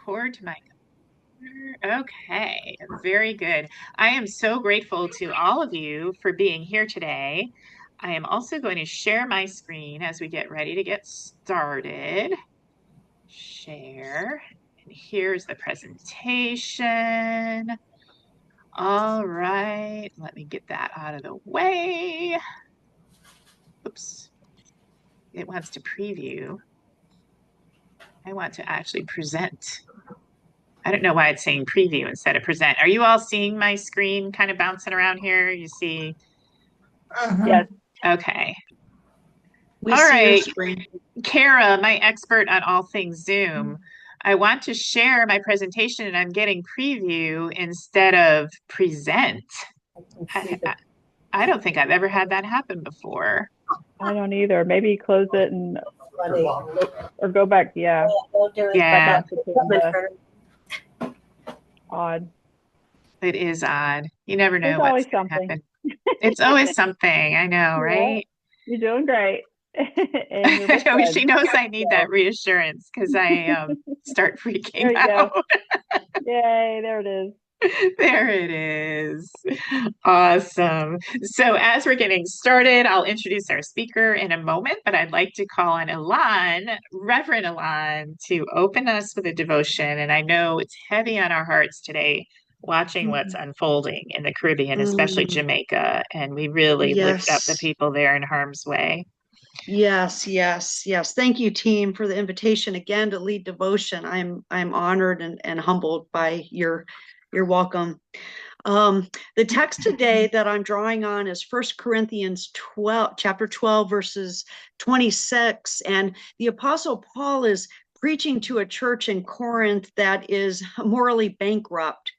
record to my computer. Okay, very good. I am so grateful to all of you for being here today. I am also going to share my screen as we get ready to get started. Share. And here's the presentation. All right, let me get that out of the way. Oops. It wants to preview. I want to actually present. I don't know why it's saying preview instead of present. Are you all seeing my screen kind of bouncing around here? You see? Yes. Okay. We All see your right. screen. Kara, my expert on all things Zoom. I want to share my presentation and I'm getting preview instead of present. I don't think I've ever had that happen before. I don't either. Maybe close it and or go back. Yeah. Yeah. Back up to odd. It is odd. You never know There's what's always going to something. happen. It's always something. I know, Yeah. right? You're doing great. And you're with Oh, friends. she knows I need that reassurance because I start freaking There you out. go. Yay, there it is. There it is. Awesome. So as we're getting started, I'll introduce our speaker in a moment, but I'd like to call on Elan, Reverend Elan, to open us with a devotion. And I know it's heavy on our hearts today, watching what's unfolding in the Caribbean, especially Jamaica. And we really lift up the Yes. people there in harm's way. Yes, yes, yes. Thank you, team, for the invitation again to lead devotion. I'm honored and humbled by your welcome. The text today that I'm drawing on is 1 Corinthians 12, chapter 12, verses 26. And the Apostle Paul is preaching to a church in Corinth that is morally bankrupt.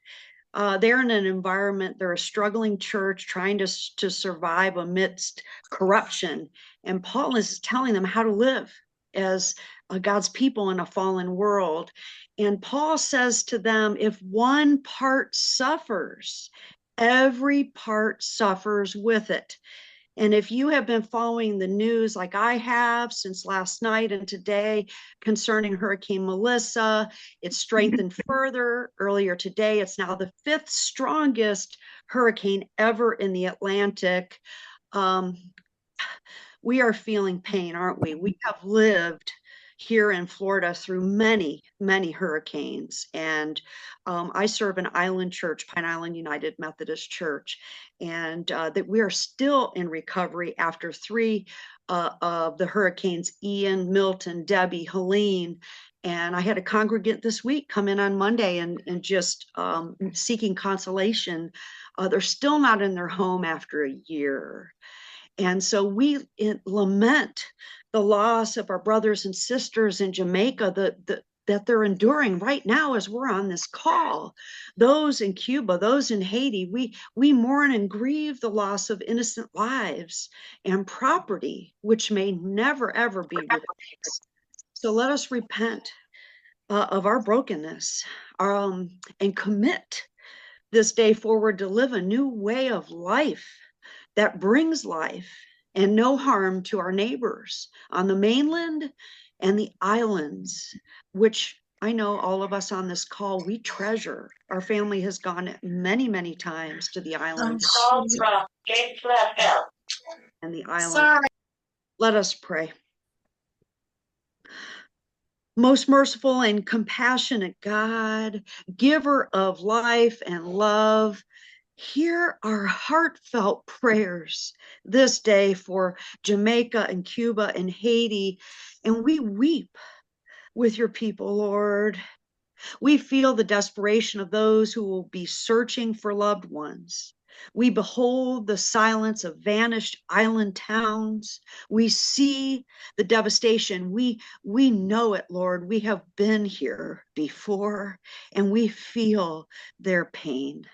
They're in an environment, they're a struggling church trying to survive amidst corruption. And Paul is telling them how to live as God's people in a fallen world. And Paul says to them, if one part suffers, every part suffers with it. And if you have been following the news like I have since last night and today concerning Hurricane Melissa, it's strengthened further. Earlier today, it's now the 5th strongest hurricane ever in the Atlantic. We are feeling pain, aren't we? We have lived here in Florida through many, many hurricanes. And I serve an island church, Pine Island United Methodist Church, and that we are still in recovery after 3 of the hurricanes, Ian, Milton, Debbie, Helene. And I had a congregant this week come in on Monday and just seeking consolation. They're still not in their home after a year. And so we lament the loss of our brothers and sisters in Jamaica that they're enduring right now as we're on this call. Those in Cuba, those in Haiti, we mourn and grieve the loss of innocent lives and property, which may never, ever be replaced. So let us repent of our brokenness and commit this day forward to live a new way of life that brings life and no harm to our neighbors on the mainland and the islands, which I know all of us on this call, we treasure. Our family has gone many, many times to the islands. And the islands. Sorry. Let us pray. Most merciful and compassionate God, giver of life and love, hear our heartfelt prayers this day for Jamaica and Cuba and Haiti, and we weep with your people, Lord. We feel the desperation of those who will be searching for loved ones. We behold the silence of vanished island towns. We see the devastation. We know it, Lord. We have been here before, and we feel their pain.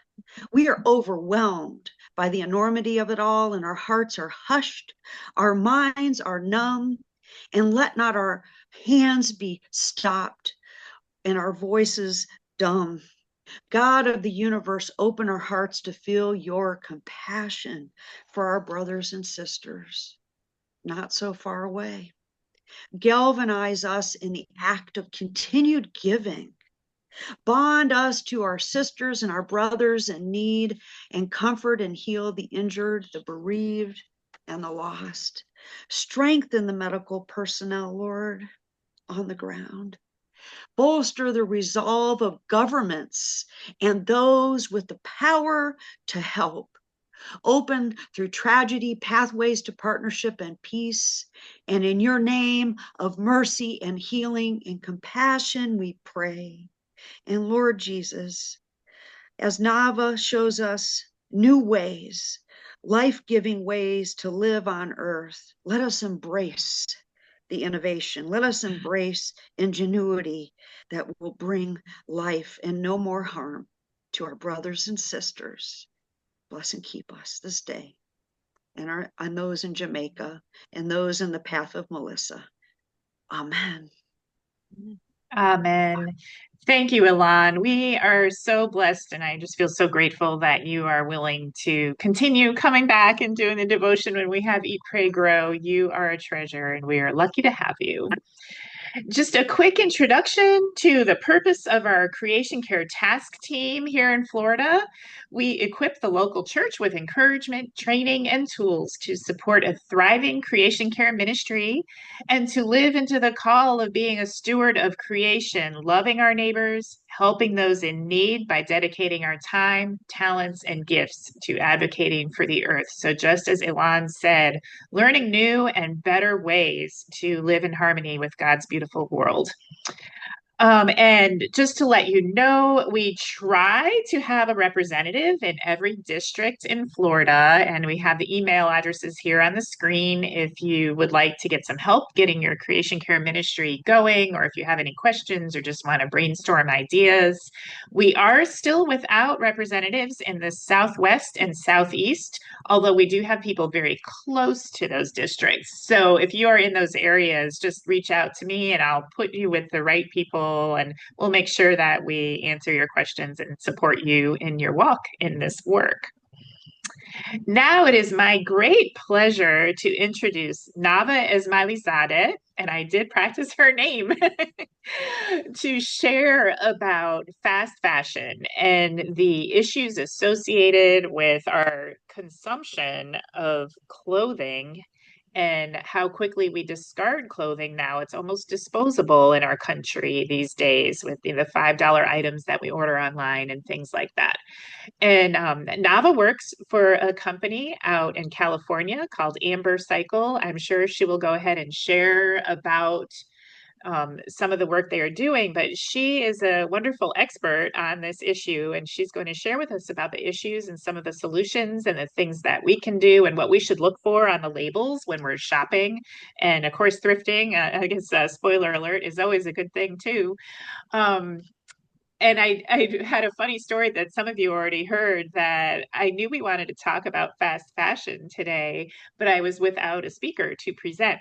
We are overwhelmed by the enormity of it all, and our hearts are hushed. Our minds are numb, and let not our hands be stopped and our voices dumb. God of the universe, open our hearts to feel your compassion for our brothers and sisters, not so far away. Galvanize us in the act of continued giving Bond us to our sisters and our brothers in need, and comfort and heal the injured, the bereaved, and the lost. Strengthen the medical personnel, Lord, on the ground. Bolster the resolve of governments and those with the power to help. Open through tragedy pathways to partnership and peace. And in your name of mercy and healing and compassion, we pray. And Lord Jesus, as Nava shows us new ways, life-giving ways to live on earth, let us embrace the innovation. Let us embrace ingenuity that will bring life and no more harm to our brothers and sisters. Bless and keep us this day and those in Jamaica and those in the path of Melissa. Amen. Amen. Thank you, Ilan. We are so blessed, and I just feel so grateful that you are willing to continue coming back and doing the devotion when we have Eat, Pray, Grow. You are a treasure, and we are lucky to have you. Just a quick introduction to the purpose of our Creation Care Task Team here in Florida. We equip the local church with encouragement, training, and tools to support a thriving creation care ministry and to live into the call of being a steward of creation, loving our neighbors, helping those in need by dedicating our time, talents, and gifts to advocating for the earth. So just as Ilan said, learning new and better ways to live in harmony with God's beautiful world. And just to let you know, we try to have a representative in every district in Florida, and we have the email addresses here on the screen if you would like to get some help getting your creation care ministry going, or if you have any questions or just want to brainstorm ideas. We are still without representatives in the Southwest and Southeast, although we do have people very close to those districts. So if you are in those areas, just reach out to me and I'll put you with the right people, and we'll make sure that we answer your questions and support you in your walk in this work. Now it is my great pleasure to introduce Nava Esmailizadeh, and I did practice her name, to share about fast fashion and the issues associated with our consumption of clothing and how quickly we discard clothing now. It's almost disposable in our country these days with the $5 items that we order online and things like that. And Nava works for a company out in California called Ambercycle. I'm sure she will go ahead and share about some of the work they are doing, but she is a wonderful expert on this issue, and she's going to share with us about the issues and some of the solutions and the things that we can do and what we should look for on the labels when we're shopping. And of course, thrifting, I guess, spoiler alert, is always a good thing too. Um, and I had a funny story that some of you already heard, that I knew we wanted to talk about fast fashion today, but I was without a speaker to present.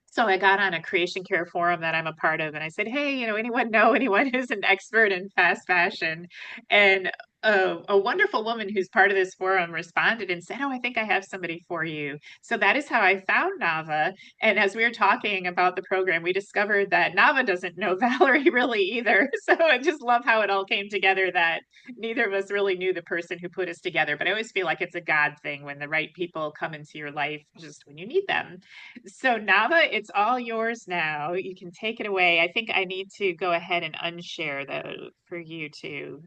So I got on a creation care forum that I'm a part of, and I said, "Hey, anyone know anyone who's an expert in fast fashion?" And a wonderful woman who's part of this forum responded and said, "Oh, I think I have somebody for you." So that is how I found Nava. And as we were talking about the program, we discovered that Nava doesn't know Valerie really either. So I just love how it all came together, that neither of us really knew the person who put us together. But I always feel like it's a God thing when the right people come into your life just when you need them. So Nava, it's all yours now. You can take it away. I think I need to go ahead and unshare though for you to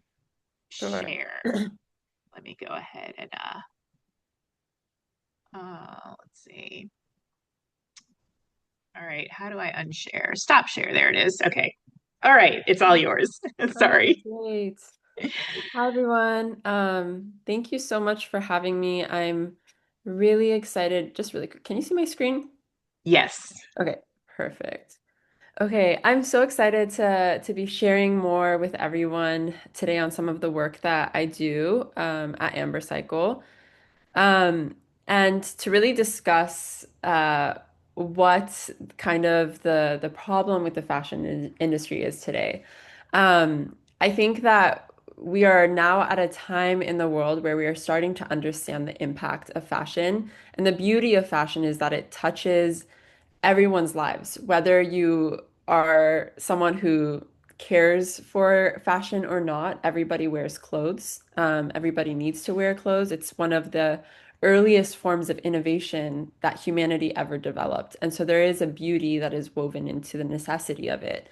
Sure. share. Let me go ahead and let's see. All right, how do I unshare? Stop share. There it is. Okay. All right, it's all yours. Sorry. Great. Hi, everyone. Thank you so much for having me. I'm really excited. Just really quick. Can you see my screen? Yes. Okay, perfect. Okay, I'm so excited to be sharing more with everyone today on some of the work that I do at Ambercycle. Um, and to really discuss what kind of the problem with the fashion industry is today. I think that we are now at a time in the world where we are starting to understand the impact of fashion. And the beauty of fashion is that it touches everyone's lives, whether you are someone who cares for fashion or not, everybody wears clothes. Everybody needs to wear clothes. It's one of the earliest forms of innovation that humanity ever developed. And so there is a beauty that is woven into the necessity of it.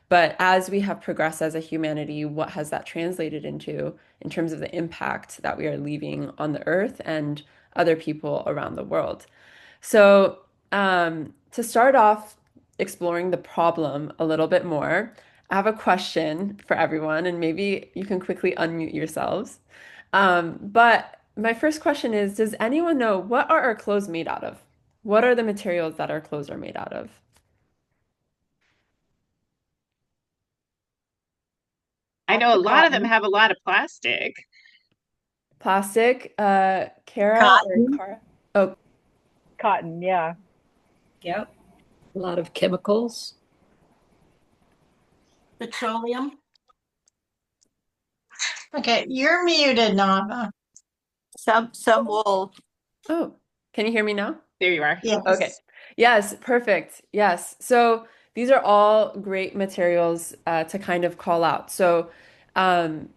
But as we have progressed as a humanity, what has that translated into in terms of the impact that we are leaving on the earth and other people around the world? So, to start off exploring the problem a little bit more, I have a question for everyone, and maybe you can quickly unmute yourselves. But my first question is, does anyone know what are our clothes made out of? What are the materials that our clothes are made out of? I know a lot of them have a lot of plastic. Plastic, Kara or Cotton. Cara? Oh, Cotton, yeah. Yep. A lot of chemicals. Petroleum. Okay, you're muted, Nava. Some wool. oh, can you hear me now? There you are. Yes. Okay. Yes, perfect. Yes. So these are all great materials to kind of call out. So um,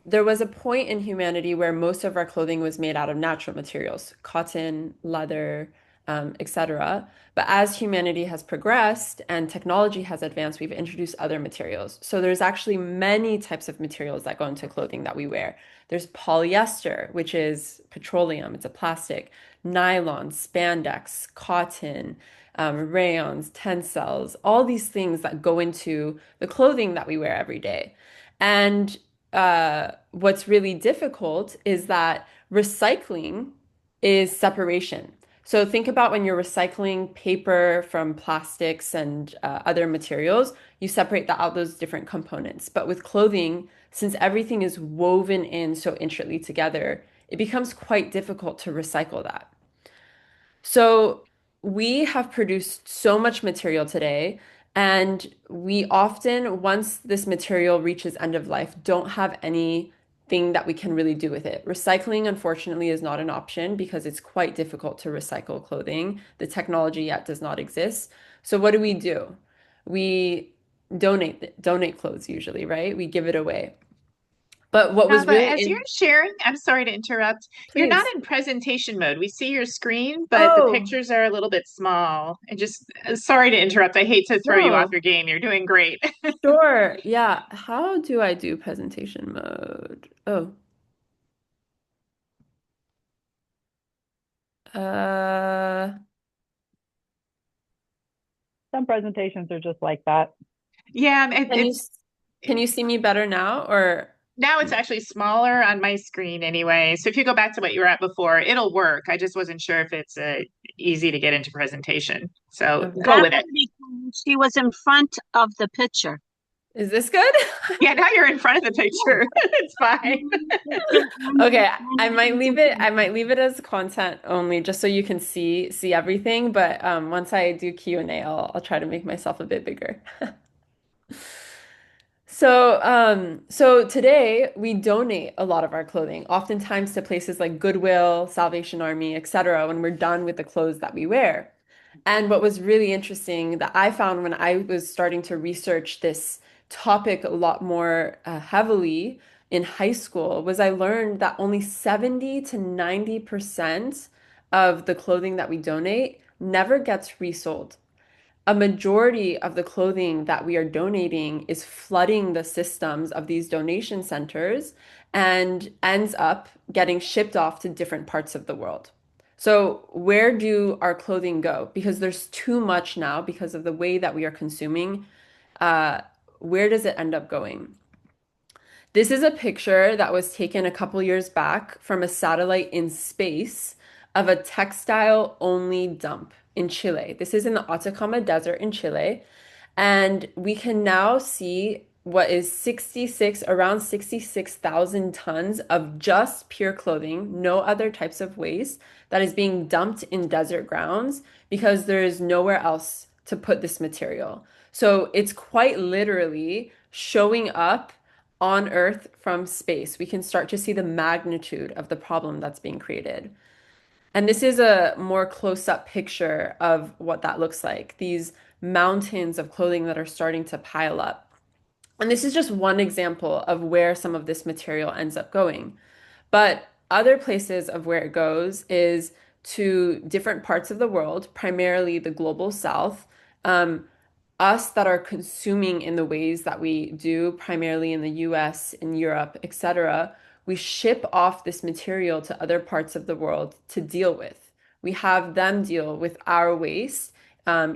there was a point in humanity where most of our clothing was made out of natural materials, cotton, leather, etc. But as humanity has progressed and technology has advanced, we've introduced other materials. So there's actually many types of materials that go into clothing that we wear. There's polyester, which is petroleum, it's a plastic, nylon, spandex, cotton, rayons, tencels, all these things that go into the clothing that we wear every day. And what's really difficult is that recycling is separation. So think about when you're recycling paper from plastics and other materials, you separate that out those different components. But with clothing, since everything is woven in so intricately together, it becomes quite difficult to recycle that. So we have produced so much material today, and we often, once this material reaches end of life, don't have anything that we can really do with it. Recycling, unfortunately, is not an option because it's quite difficult to recycle clothing. The technology yet does not exist. So what do? We donate clothes usually, right? We give it away. But what was Nava, really as you're sharing, I'm sorry to interrupt. You're not please. in presentation mode. We see your screen, but the Oh, pictures are a little bit small. And just sorry to interrupt. I hate to throw you off no. your game. You're doing great. Sure. Yeah. How do I do presentation mode? Oh. Uh, Some presentations are just like that. Yeah, can you can you see me better now or now it's actually smaller on my screen anyway. So if you go back to what you were at before, it'll work. I just wasn't sure if it's easy to get into presentation. So okay. go That with it. was because she was in front of the picture. Is this good? Yeah, now you're in front of the picture. It's fine. Okay, I might leave it as content only just so you can see everything, but once I do Q&A, I'll try to make myself a bit bigger. So today we donate a lot of our clothing, oftentimes to places like Goodwill, Salvation Army, etc., when we're done with the clothes that we wear. And what was really interesting that I found when I was starting to research this topic a lot more heavily in high school was I learned that only 70 to 90% of the clothing that we donate never gets resold. A majority of the clothing that we are donating is flooding the systems of these donation centers and ends up getting shipped off to different parts of the world. So, where do our clothing go? Because there's too much now because of the way that we are consuming. Uh, where does it end up going? This is a picture that was taken a couple years back from a satellite in space of a textile only dump in Chile. This is in the Atacama Desert in Chile. And we can now see what is around 66,000 tons of just pure clothing, no other types of waste that is being dumped in desert grounds because there is nowhere else to put this material. So it's quite literally showing up on Earth from space. We can start to see the magnitude of the problem that's being created. And this is a more close-up picture of what that looks like. These mountains of clothing that are starting to pile up. And this is just one example of where some of this material ends up going. But other places of where it goes is to different parts of the world, primarily the global south. Um, us that are consuming in the ways that we do, primarily in the US, in Europe, etc., we ship off this material to other parts of the world to deal with. We have them deal with our waste,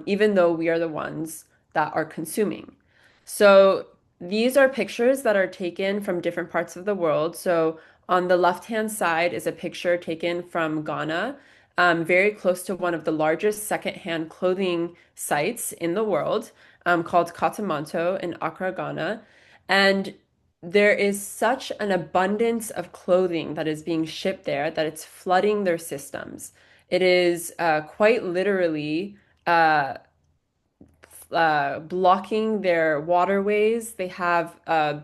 even though we are the ones that are consuming. So these are pictures that are taken from different parts of the world. So on the left-hand side is a picture taken from Ghana, very close to one of the largest secondhand clothing sites in the world, called Katamanto in Accra, Ghana. And there is such an abundance of clothing that is being shipped there that it's flooding their systems. It is quite literally uh, blocking their waterways. They have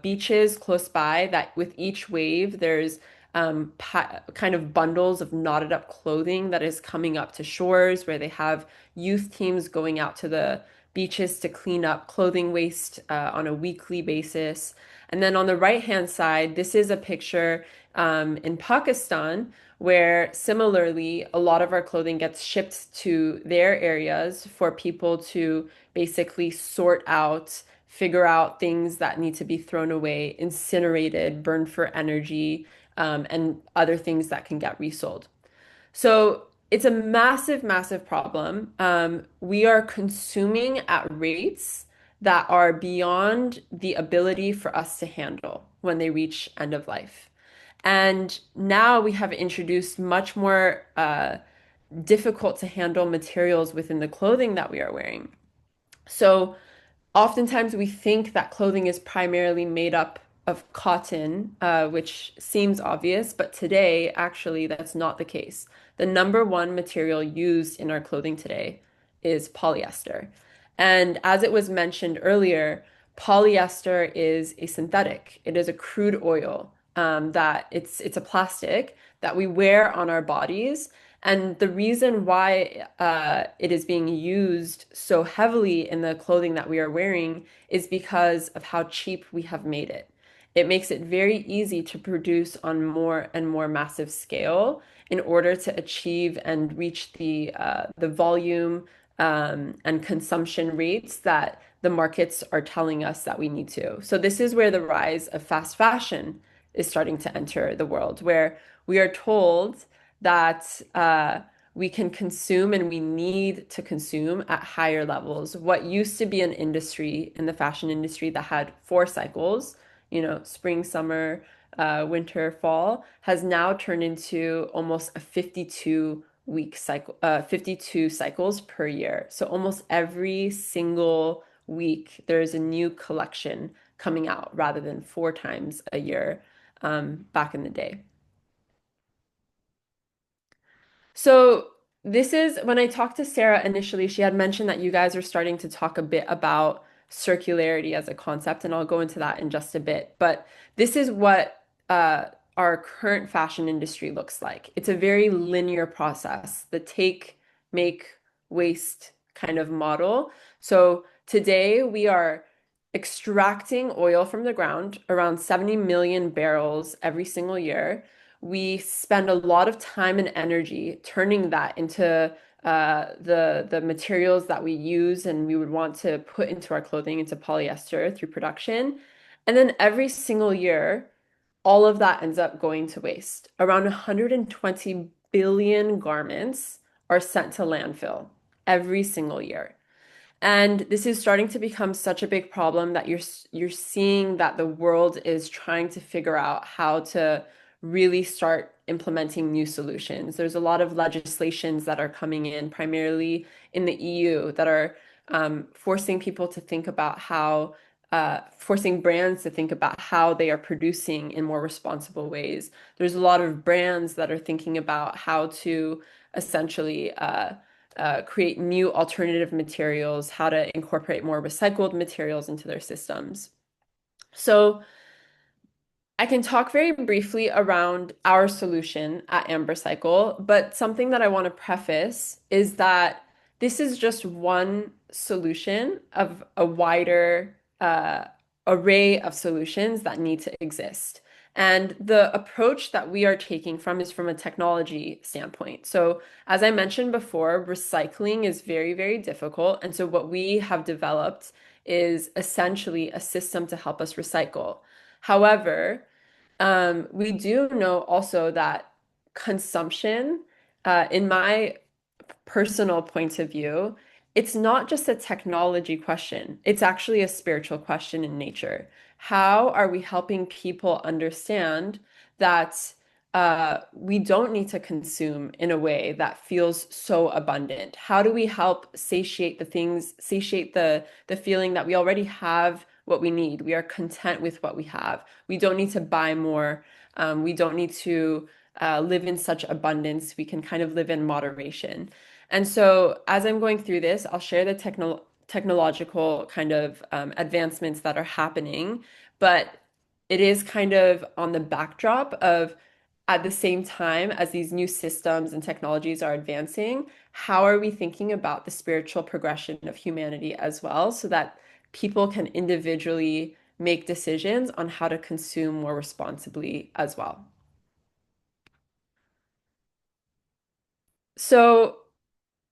beaches close by that with each wave, there's kind of bundles of knotted up clothing that is coming up to shores where they have youth teams going out to the beaches to clean up clothing waste on a weekly basis. And then on the right-hand side, this is a picture in Pakistan where similarly a lot of our clothing gets shipped to their areas for people to basically sort out, figure out things that need to be thrown away, incinerated, burned for energy, and other things that can get resold. So it's a massive, massive problem. We are consuming at rates that are beyond the ability for us to handle when they reach end of life. And now we have introduced much more difficult to handle materials within the clothing that we are wearing. So oftentimes we think that clothing is primarily made up of cotton, which seems obvious, but today, actually, that's not the case. The number one material used in our clothing today is polyester. And as it was mentioned earlier, polyester is a synthetic. It is a crude oil that it's a plastic that we wear on our bodies. And the reason why it is being used so heavily in the clothing that we are wearing is because of how cheap we have made it. It makes it very easy to produce on more and more massive scale in order to achieve and reach the volume and consumption rates that the markets are telling us that we need to. So this is where the rise of fast fashion is starting to enter the world, where we are told that we can consume and we need to consume at higher levels. What used to be an industry in the fashion industry that had 4 cycles, spring, summer, winter, fall, has now turned into almost a 52-week cycle, 52 cycles per year. So almost every single week, there's a new collection coming out rather than 4 times a year back in the day. So this is when I talked to Sarah initially, she had mentioned that you guys are starting to talk a bit about circularity as a concept, and I'll go into that in just a bit. But this is what our current fashion industry looks like. It's a very linear process, the take, make, waste kind of model. So today we are extracting oil from the ground, around 70 million barrels every single year. We spend a lot of time and energy turning that into the materials that we use and we would want to put into our clothing, into polyester through production. And then every single year, all of that ends up going to waste. Around 120 billion garments are sent to landfill every single year. And this is starting to become such a big problem that you're seeing that the world is trying to figure out how to really start implementing new solutions. There's a lot of legislations that are coming in, primarily in the EU, that are forcing people to think about how, forcing brands to think about how they are producing in more responsible ways. There's a lot of brands that are thinking about how to essentially create new alternative materials, how to incorporate more recycled materials into their systems. So I can talk very briefly around our solution at Ambercycle, but something that I want to preface is that this is just one solution of a array of solutions that need to exist. And the approach that we are taking from is from a technology standpoint. So, as I mentioned before, recycling is very, very difficult. And so, what we have developed is essentially a system to help us recycle. However, we do know also that consumption, in my personal point of view, it's not just a technology question. It's actually a spiritual question in nature. How are we helping people understand that we don't need to consume in a way that feels so abundant? How do we help satiate the things, satiate the feeling that we already have what we need? We are content with what we have. We don't need to buy more. We don't need to live in such abundance. We can kind of live in moderation. And so, as I'm going through this, I'll share the technological kind of advancements that are happening, but it is kind of on the backdrop of, at the same time as these new systems and technologies are advancing, how are we thinking about the spiritual progression of humanity as well, so that people can individually make decisions on how to consume more responsibly as well. So,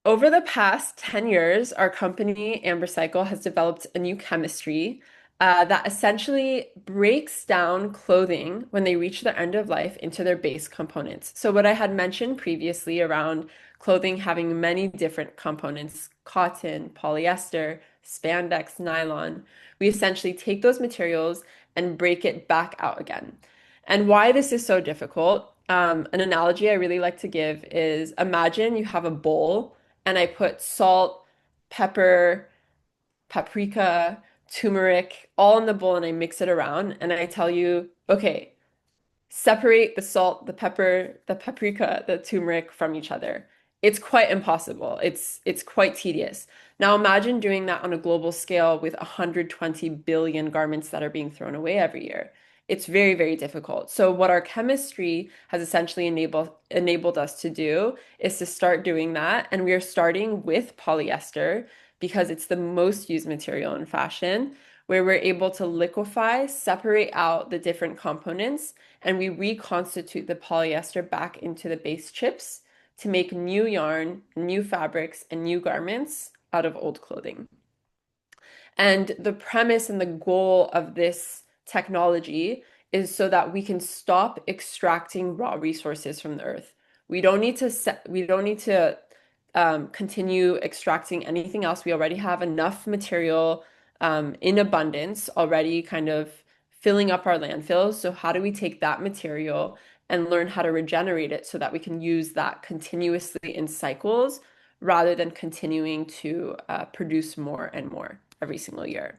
over the past 10 years, our company, Ambercycle, has developed a new chemistry that essentially breaks down clothing when they reach the end of life into their base components. So, what I had mentioned previously around clothing having many different components, cotton, polyester, spandex, nylon, we essentially take those materials and break it back out again. And why this is so difficult, an analogy I really like to give is, imagine you have a bowl and I put salt, pepper, paprika, turmeric all in the bowl and I mix it around and I tell you, okay, separate the salt, the pepper, the paprika, the turmeric from each other. It's quite impossible. It's quite tedious. Now imagine doing that on a global scale with 120 billion garments that are being thrown away every year. It's very, very difficult. So what our chemistry has essentially enabled us to do is to start doing that. And we are starting with polyester because it's the most used material in fashion, where we're able to liquefy, separate out the different components, and we reconstitute the polyester back into the base chips to make new yarn, new fabrics, and new garments out of old clothing. And the premise and the goal of this technology is so that we can stop extracting raw resources from the earth. We don't need to continue extracting anything else. We already have enough material in abundance already, kind of filling up our landfills. So how do we take that material and learn how to regenerate it so that we can use that continuously in cycles rather than continuing to produce more and more every single year?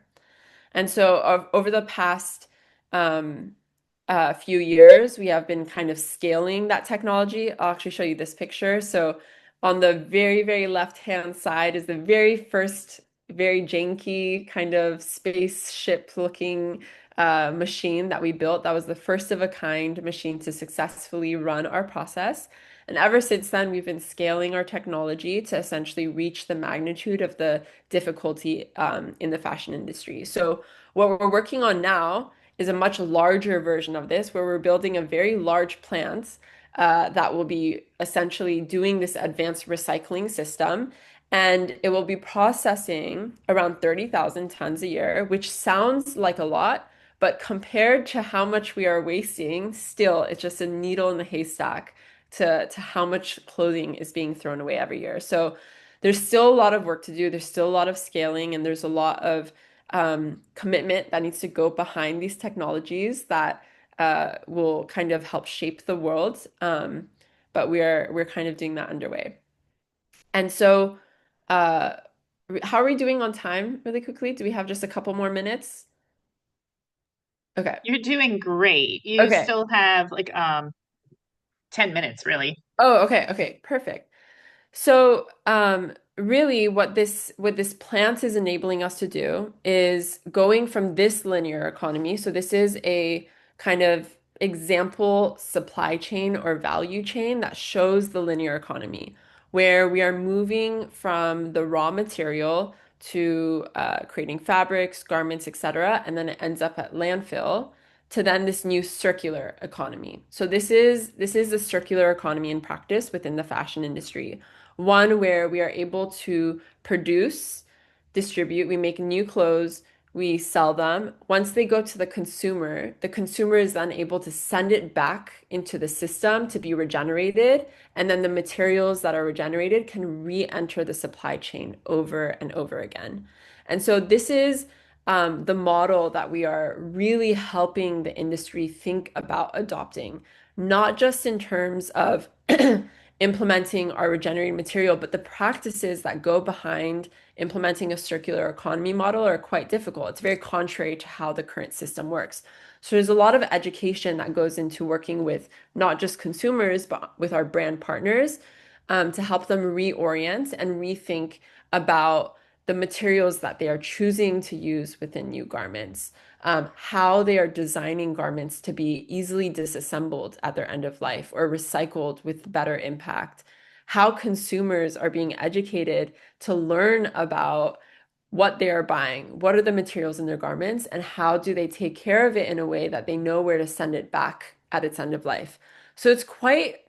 And so over the past few years, we have been kind of scaling that technology. I'll actually show you this picture. So on the very, very left-hand side is the very first, very janky kind of spaceship-looking machine that we built. That was the first of a kind machine to successfully run our process. And ever since then, we've been scaling our technology to essentially reach the magnitude of the difficulty in the fashion industry. So what we're working on now is a much larger version of this, where we're building a very large plant that will be essentially doing this advanced recycling system. And it will be processing around 30,000 tons a year, which sounds like a lot, but compared to how much we are wasting, still, it's just a needle in the haystack to how much clothing is being thrown away every year. So there's still a lot of work to do. There's still a lot of scaling, and there's a lot of commitment that needs to go behind these technologies that will kind of help shape the world. But we're kind of doing that underway. And so, uh, how are we doing on time, really quickly? Do we have just a couple more minutes? Okay. You're doing great. You Okay. still have like 10 minutes, really. Oh, okay. Okay. Perfect. So, really what this plant is enabling us to do is going from this linear economy. So this is a kind of example supply chain or value chain that shows the linear economy, where we are moving from the raw material to creating fabrics, garments, etc., and then it ends up at landfill to then this new circular economy. So this is a circular economy in practice within the fashion industry. One where we are able to produce, distribute, we make new clothes, we sell them. Once they go to the consumer is then able to send it back into the system to be regenerated, and then the materials that are regenerated can re-enter the supply chain over and over again. And so this is the model that we are really helping the industry think about adopting, not just in terms of implementing our regenerated material, but the practices that go behind implementing a circular economy model are quite difficult. It's very contrary to how the current system works. So there's a lot of education that goes into working with not just consumers, but with our brand partners to help them reorient and rethink about the materials that they are choosing to use within new garments, how they are designing garments to be easily disassembled at their end of life or recycled with better impact, how consumers are being educated to learn about what they are buying, what are the materials in their garments, and how do they take care of it in a way that they know where to send it back at its end of life. So it's quite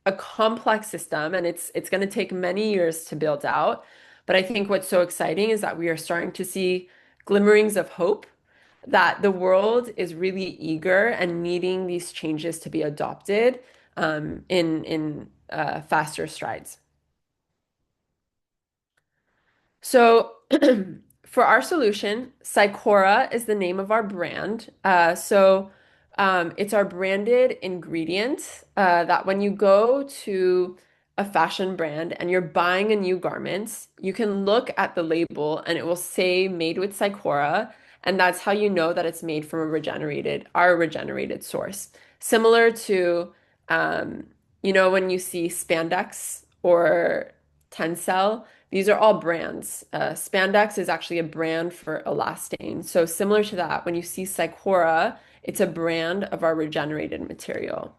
a complex system, and it's going to take many years to build out. But I think what's so exciting is that we are starting to see glimmerings of hope that the world is really eager and needing these changes to be adopted in faster strides. So for our solution, cycora is the name of our brand. It's our branded ingredient that when you go to a fashion brand and you're buying a new garment, you can look at the label and it will say made with cycora, and that's how you know that it's made from our regenerated source. Similar to, when you see spandex or tencel, these are all brands. Spandex is actually a brand for elastane. So similar to that, when you see cycora, it's a brand of our regenerated material.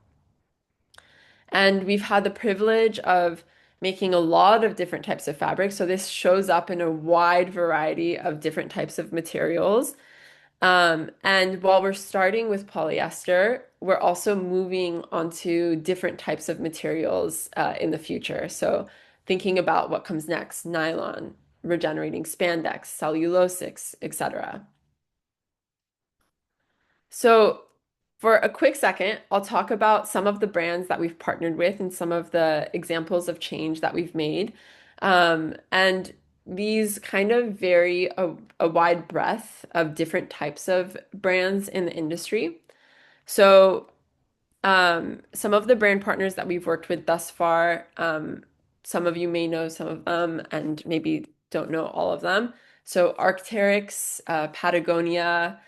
And we've had the privilege of making a lot of different types of fabrics. So this shows up in a wide variety of different types of materials. And while we're starting with polyester, we're also moving onto different types of materials in the future. So thinking about what comes next, nylon, regenerating spandex, cellulosics, etc. So for a quick second, I'll talk about some of the brands that we've partnered with and some of the examples of change that we've made. And these kind of vary a wide breadth of different types of brands in the industry. So some of the brand partners that we've worked with thus far, some of you may know some of them and maybe don't know all of them. So Arc'teryx, Patagonia.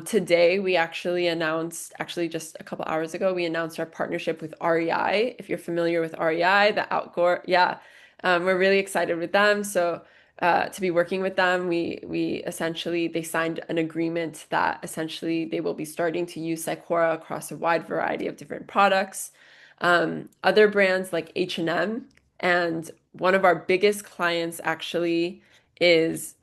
Today we actually announced, just a couple hours ago, we announced our partnership with REI. If you're familiar with REI, the outdoor, we're really excited with them. So to be working with them, they signed an agreement that essentially they will be starting to use cycora across a wide variety of different products. Other brands like H&M, and one of our biggest clients actually is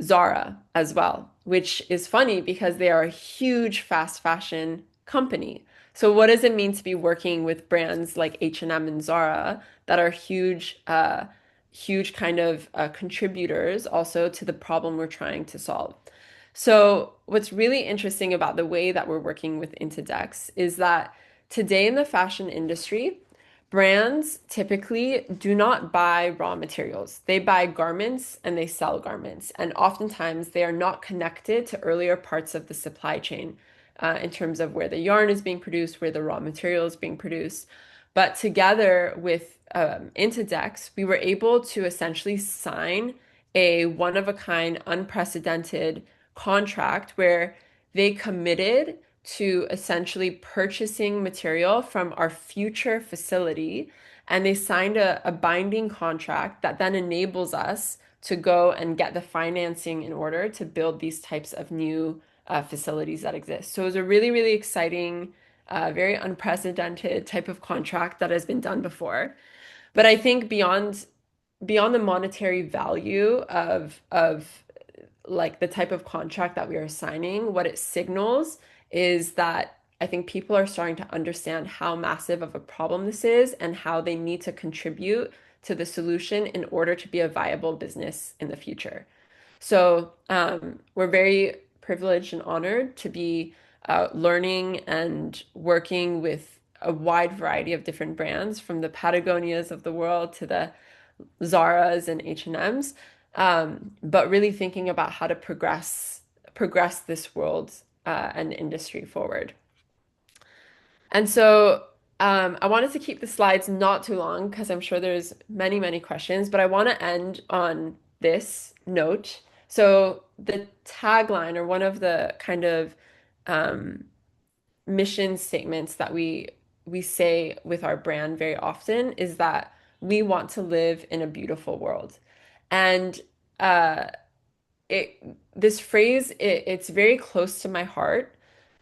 Zara as well, which is funny because they are a huge fast fashion company. So what does it mean to be working with brands like H&M and Zara that are huge kind of contributors also to the problem we're trying to solve? So what's really interesting about the way that we're working with Intedex is that today in the fashion industry, brands typically do not buy raw materials. They buy garments and they sell garments. And oftentimes they are not connected to earlier parts of the supply chain in terms of where the yarn is being produced, where the raw material is being produced. But together with Intedex, we were able to essentially sign a one-of-a-kind, unprecedented contract where they committed to essentially purchasing material from our future facility. And they signed a binding contract that then enables us to go and get the financing in order to build these types of new facilities that exist. So it was a really, really exciting, very unprecedented type of contract that has been done before. But I think beyond beyond the monetary value of like the type of contract that we are signing, what it signals is that I think people are starting to understand how massive of a problem this is and how they need to contribute to the solution in order to be a viable business in the future. So we're very privileged and honored to be learning and working with a wide variety of different brands, from the Patagonias of the world to the Zara's and H&M's, but really thinking about how to progress this world and industry forward. And so I wanted to keep the slides not too long because I'm sure there's many, many questions, but I want to end on this note. So the tagline, or one of the kind of mission statements that we say with our brand very often, is that we want to live in a beautiful world. And this phrase, it's very close to my heart,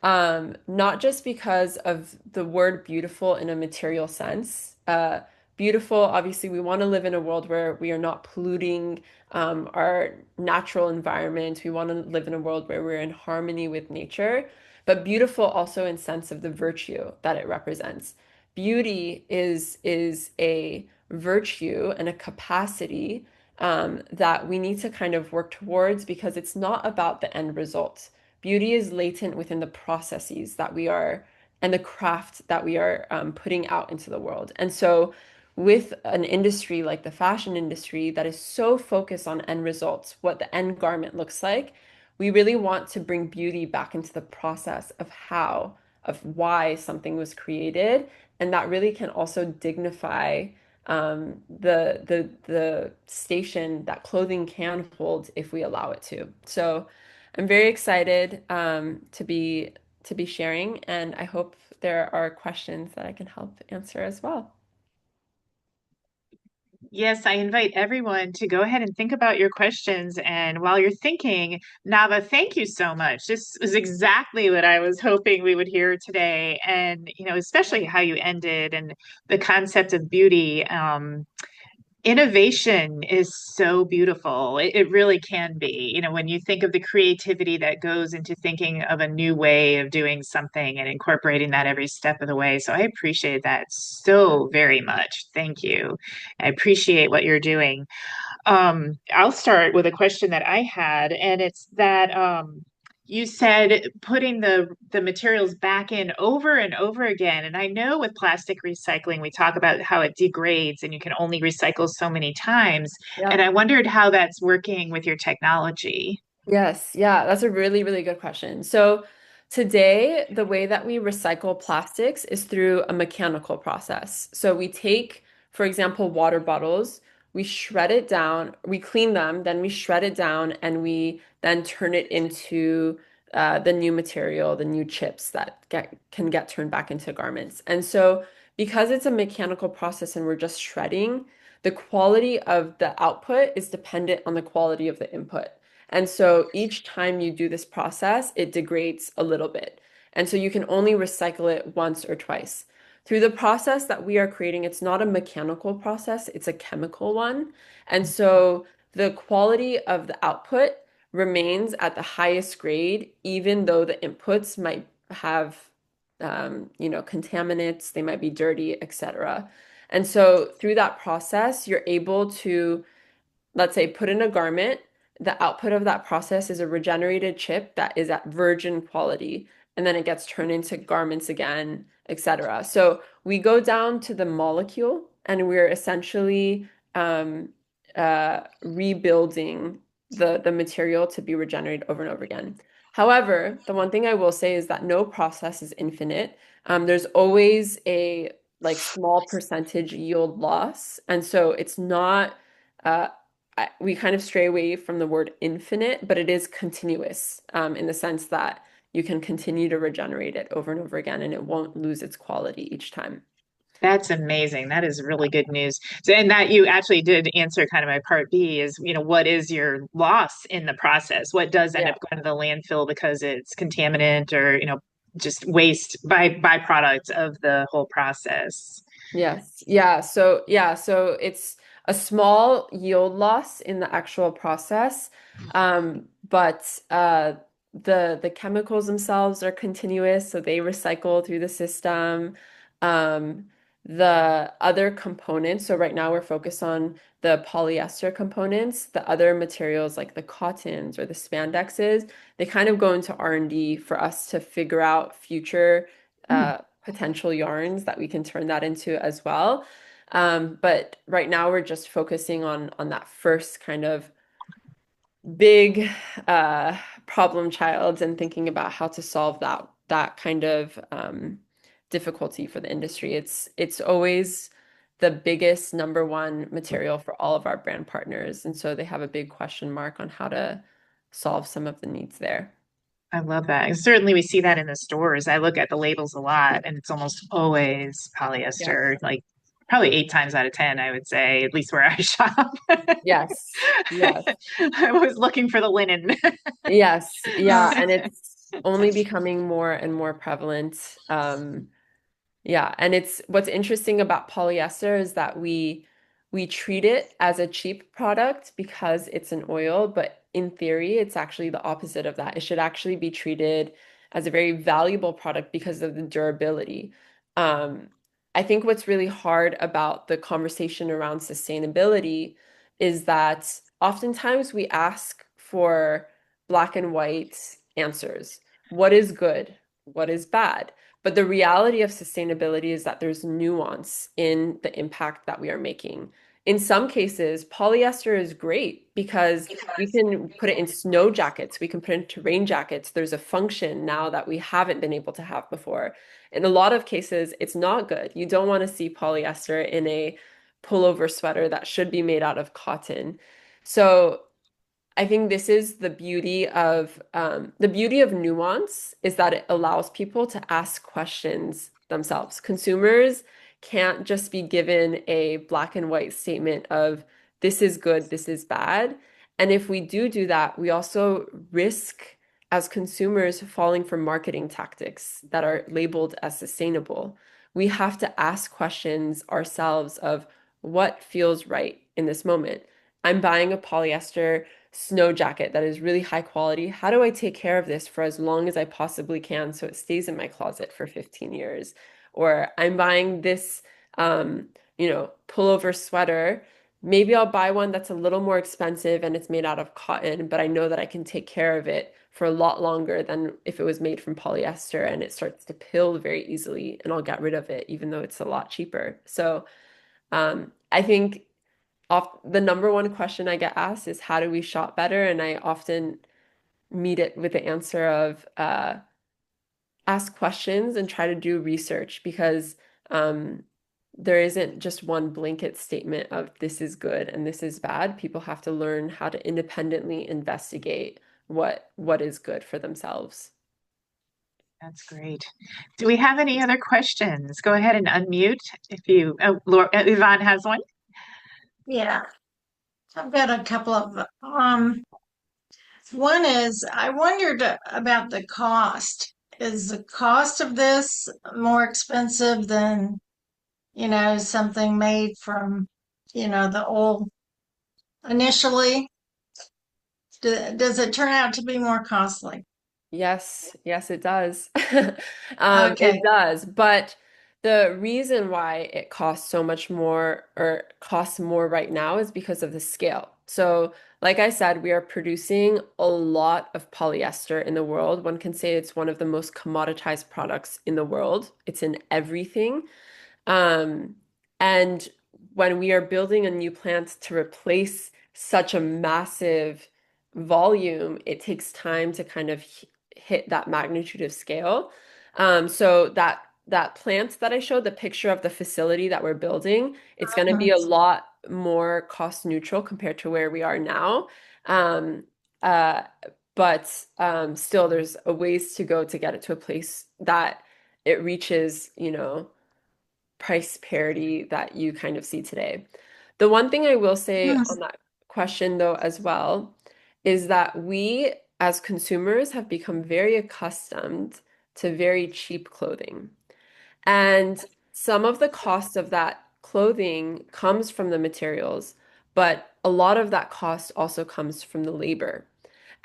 not just because of the word beautiful in a material sense. Beautiful, obviously, we want to live in a world where we are not polluting our natural environment. We want to live in a world where we're in harmony with nature, but beautiful also in sense of the virtue that it represents. Beauty is a virtue and a capacity that we need to kind of work towards, because it's not about the end result. Beauty is latent within the processes that we are and the craft that we are putting out into the world. And so, with an industry like the fashion industry that is so focused on end results, what the end garment looks like, we really want to bring beauty back into the process of why something was created, and that really can also dignify the station that clothing can hold if we allow it to. So I'm very excited to be sharing, and I hope there are questions that I can help answer as well. Yes, I invite everyone to go ahead and think about your questions. And while you're thinking, Nava, thank you so much. This was exactly what I was hoping we would hear today. And, especially how you ended and the concept of beauty. Innovation is so beautiful. It really can be. When you think of the creativity that goes into thinking of a new way of doing something and incorporating that every step of the way. So I appreciate that so very much. Thank you. I appreciate what you're doing. I'll start with a question that I had, and it's that you said putting the materials back in over and over again. And I know with plastic recycling, we talk about how it degrades and you can only recycle so many times. Yeah. And I wondered how that's working with your technology. Yes, yeah, that's a really, really good question. So today, the way that we recycle plastics is through a mechanical process. So we take, for example, water bottles, we shred it down, we clean them, then we shred it down, and we then turn it into the new material, the new chips that can get turned back into garments. And so because it's a mechanical process and we're just shredding, the quality of the output is dependent on the quality of the input. And so each time you do this process, it degrades a little bit. And so you can only recycle it once or twice. Through the process that we are creating, it's not a mechanical process, it's a chemical one. And so the quality of the output remains at the highest grade, even though the inputs might have, contaminants, they might be dirty, etc. And so through that process, you're able to, let's say, put in a garment. The output of that process is a regenerated chip that is at virgin quality, and then it gets turned into garments again, etc. So we go down to the molecule, and we're essentially rebuilding the material to be regenerated over and over again. However, the one thing I will say is that no process is infinite. There's always a small percentage yield loss, and so it's not. We kind of stray away from the word infinite, but it is continuous in the sense that you can continue to regenerate it over and over again, and it won't lose its quality each time. That's amazing. That is really good news. So, and that you actually did answer kind of my part B is, what is your loss in the process? What does end up going to the landfill because it's contaminant or, just waste byproduct of the whole process? Yes. Yeah. So it's a small yield loss in the actual process, but the chemicals themselves are continuous, so they recycle through the system. Um, the other components, so right now we're focused on the polyester components. The other materials like the cottons or the spandexes, they kind of go into R&D for us to figure out future potential yarns that we can turn that into as well. But right now we're just focusing on that first kind of big problem child and thinking about how to solve that kind of difficulty for the industry. It's always the biggest number one material for all of our brand partners, and so they have a big question mark on how to solve some of the needs there. I love that. And certainly we see that in the stores. I look at the labels a lot and it's almost always Yeah. polyester, like probably 8 times out of 10, I would say, at least where I shop. Yes. Yes. I'm always looking for the linen. Yes. Yeah. And it's only becoming more and more prevalent. Yeah, and it's what's interesting about polyester is that we treat it as a cheap product because it's an oil, but in theory, it's actually the opposite of that. It should actually be treated as a very valuable product because of the durability. Um, I think what's really hard about the conversation around sustainability is that oftentimes we ask for black and white answers. What is good? What is bad? But the reality of sustainability is that there's nuance in the impact that we are making. In some cases, polyester is great because we can put it in snow jackets, we can put it into rain jackets. There's a function now that we haven't been able to have before. In a lot of cases, it's not good. You don't want to see polyester in a pullover sweater that should be made out of cotton. So I think this is the beauty of nuance is that it allows people to ask questions themselves. Consumers can't just be given a black and white statement of this is good, this is bad. And if we do that, we also risk as consumers falling for marketing tactics that are labeled as sustainable. We have to ask questions ourselves of what feels right in this moment. I'm buying a polyester snow jacket that is really high quality. How do I take care of this for as long as I possibly can so it stays in my closet for 15 years? Or I'm buying this, pullover sweater. Maybe I'll buy one that's a little more expensive and it's made out of cotton, but I know that I can take care of it for a lot longer than if it was made from polyester and it starts to pill very easily and I'll get rid of it, even though it's a lot cheaper. So I think the number one question I get asked is how do we shop better? And I often meet it with the answer of ask questions and try to do research because um, there isn't just one blanket statement of this is good and this is bad. People have to learn how to independently investigate what is good for themselves. That's great. Do we have any other questions? Go ahead and unmute if you, oh, Laura, Yvonne has one. Yeah, I've got a couple of one is I wondered about the cost. Is the cost of this more expensive than, something made from, the oil initially? Does it turn out to be more costly? Yes, yes, it does. Okay. It does. But the reason why it costs so much more or costs more right now is because of the scale. So, like I said, we are producing a lot of polyester in the world. One can say it's one of the most commoditized products in the world. It's in everything. Um, and when we are building a new plant to replace such a massive volume, it takes time to kind of hit that magnitude of scale. So that plant that I showed, the picture of the facility that we're building, it's going to be a lot more cost neutral compared to where we are now. Um, uh, but still, there's a ways to go to get it to a place that it reaches, price parity that you kind of see today. The one thing I will say on that question, though, as well, is that we as consumers have become very accustomed to very cheap clothing. And some of the cost of that clothing comes from the materials, but a lot of that cost also comes from the labor.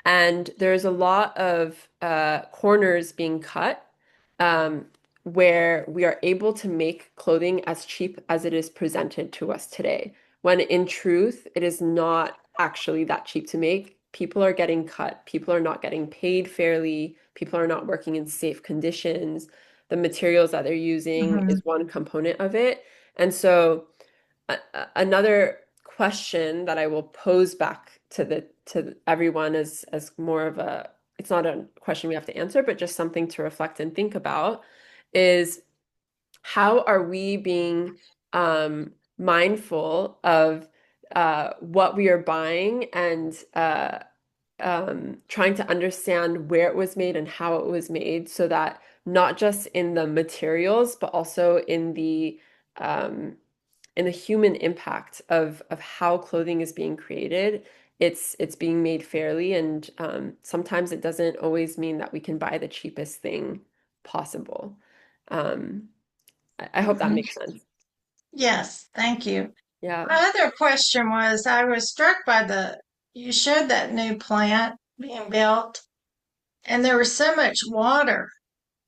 And there's a lot of corners being cut um, where we are able to make clothing as cheap as it is presented to us today, when in truth, it is not actually that cheap to make. People are getting cut, people are not getting paid fairly, people are not working in safe conditions. The materials that they're using Mhm. is one component of it. And so another question that I will pose back to everyone as more of a, it's not a question we have to answer, but just something to reflect and think about is how are we being mindful of what we are buying and trying to understand where it was made and how it was made so that not just in the materials, but also um, in the human impact of how clothing is being created, it's being made fairly, and sometimes it doesn't always mean that we can buy the cheapest thing possible. Um, I hope that Mhm. makes sense. Yes, thank you. Yeah. My other question was, I was struck by you showed that new plant being built, and there was so much water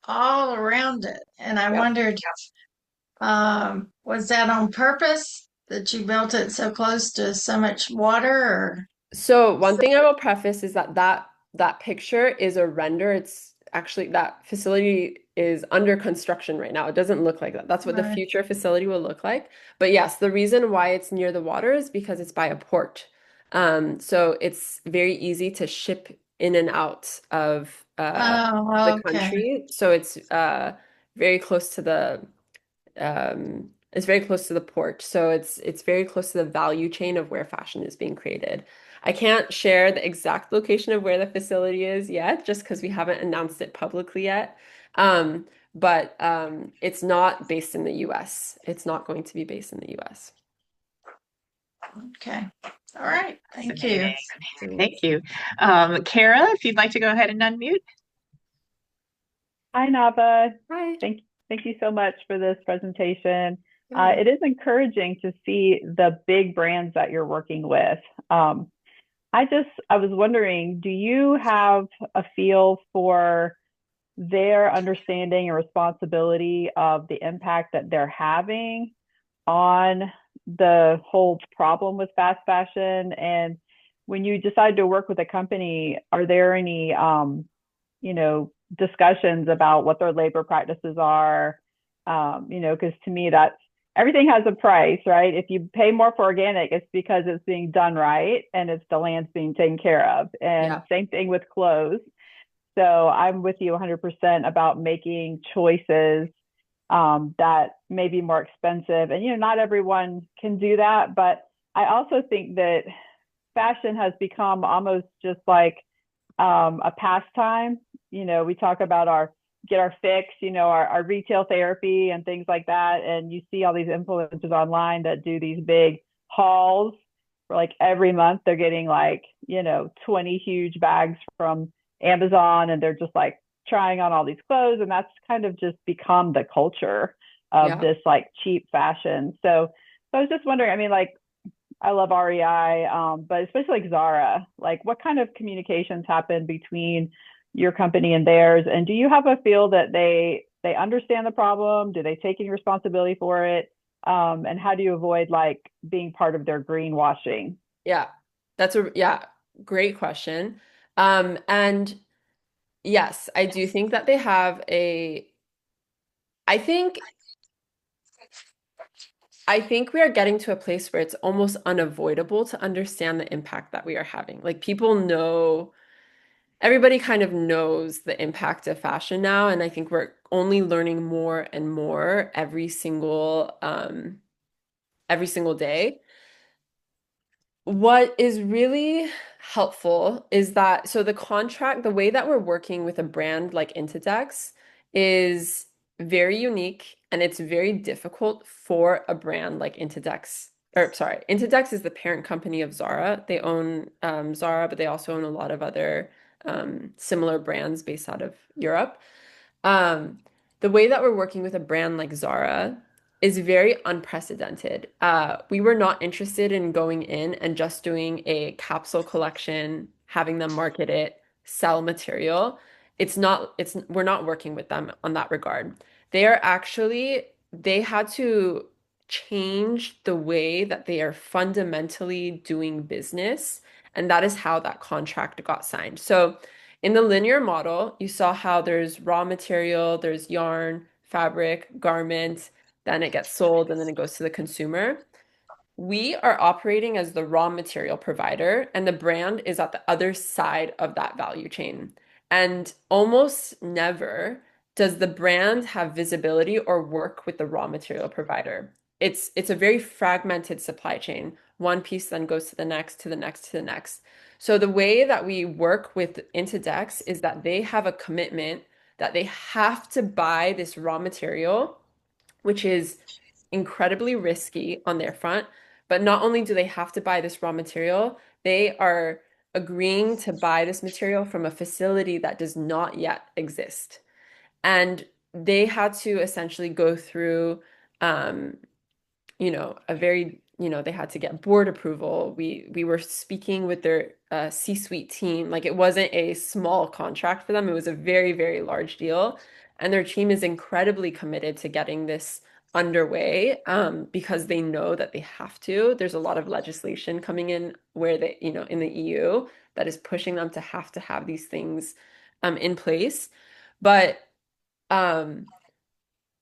all around it. And I Yeah. wondered, was that on purpose that you built it so close to so much water or? So one thing I will preface is that picture is a render. It's actually that facility is under construction right now. It doesn't look like that. That's what the Right. future facility will look like. But yes, the reason why it's near the water is because it's by a port. So it's very easy to ship in and out of the Oh, okay. country. So it's very close to it's very close to the port, so it's very close to the value chain of where fashion is being created. I can't share the exact location of where the facility is yet, just because we haven't announced it publicly yet. But it's not based in the US. It's not going to be based in the US. Okay. All right. Thank you. Fascinating. Amazing. Thank you. Kara, if you'd like to go ahead and unmute. Hi, Nava. Hi. Thank you so much for this presentation. Yeah. It is encouraging to see the big brands that you're working with. Um, I was wondering, do you have a feel for their understanding and responsibility of the impact that they're having on the whole problem with fast fashion? And when you decide to work with a company, are there any, discussions about what their labor practices are? Because to me, that's everything has a price, right? If you pay more for organic, it's because it's being done right and it's the land's being taken care of. And Yeah. same thing with clothes. So I'm with you 100% about making choices that may be more expensive. And, not everyone can do that. But I also think that fashion has become almost just like a pastime. We talk about get our fix, our retail therapy and things like that. And you see all these influencers online that do these big hauls for like every month. They're getting like, 20 huge bags from Amazon and they're just like trying on all these clothes. And that's kind of just become the culture of Yeah. this like cheap fashion. So I was just wondering, I mean, like, I love REI, but especially like Zara. Like, what kind of communications happen between your company and theirs? And do you have a feel that they understand the problem? Do they take any responsibility for it? And how do you avoid like being part of their greenwashing? Yeah. Great question. And yes, I do think that they have I think I think we are getting to a place where it's almost unavoidable to understand the impact that we are having. Like people know, everybody kind of knows the impact of fashion now, and I think we're only learning more and more every single day. What is really helpful is that so the way that we're working with a brand like Intitex is very unique and it's very difficult for a brand like Intitex. Or sorry, Intitex is the parent company of Zara. They own Zara, but they also own a lot of other similar brands based out of Europe. Um, the way that we're working with a brand like Zara is very unprecedented. We were not interested in going in and just doing a capsule collection, having them market it, sell material. We're not working with them on that regard. They had to change the way that they are fundamentally doing business, and that is how that contract got signed. So in the linear model, you saw how there's raw material, there's yarn, fabric, garment, then it gets sold, and then it goes to the consumer. We are operating as the raw material provider, and the brand is at the other side of that value chain. And almost never does the brand have visibility or work with the raw material provider. It's a very fragmented supply chain. One piece then goes to the next, to the next, to the next. So the way that we work with Intedex is that they have a commitment that they have to buy this raw material, which is incredibly risky on their front. But not only do they have to buy this raw material, they are agreeing to buy this material from a facility that does not yet exist. And they had to essentially go through they had to get board approval. We were speaking with their C-suite team. Like it wasn't a small contract for them. It was a very, very large deal. And their team is incredibly committed to getting this underway because they know that they have to. There's a lot of legislation coming in where in the EU that is pushing them to have these things in place. But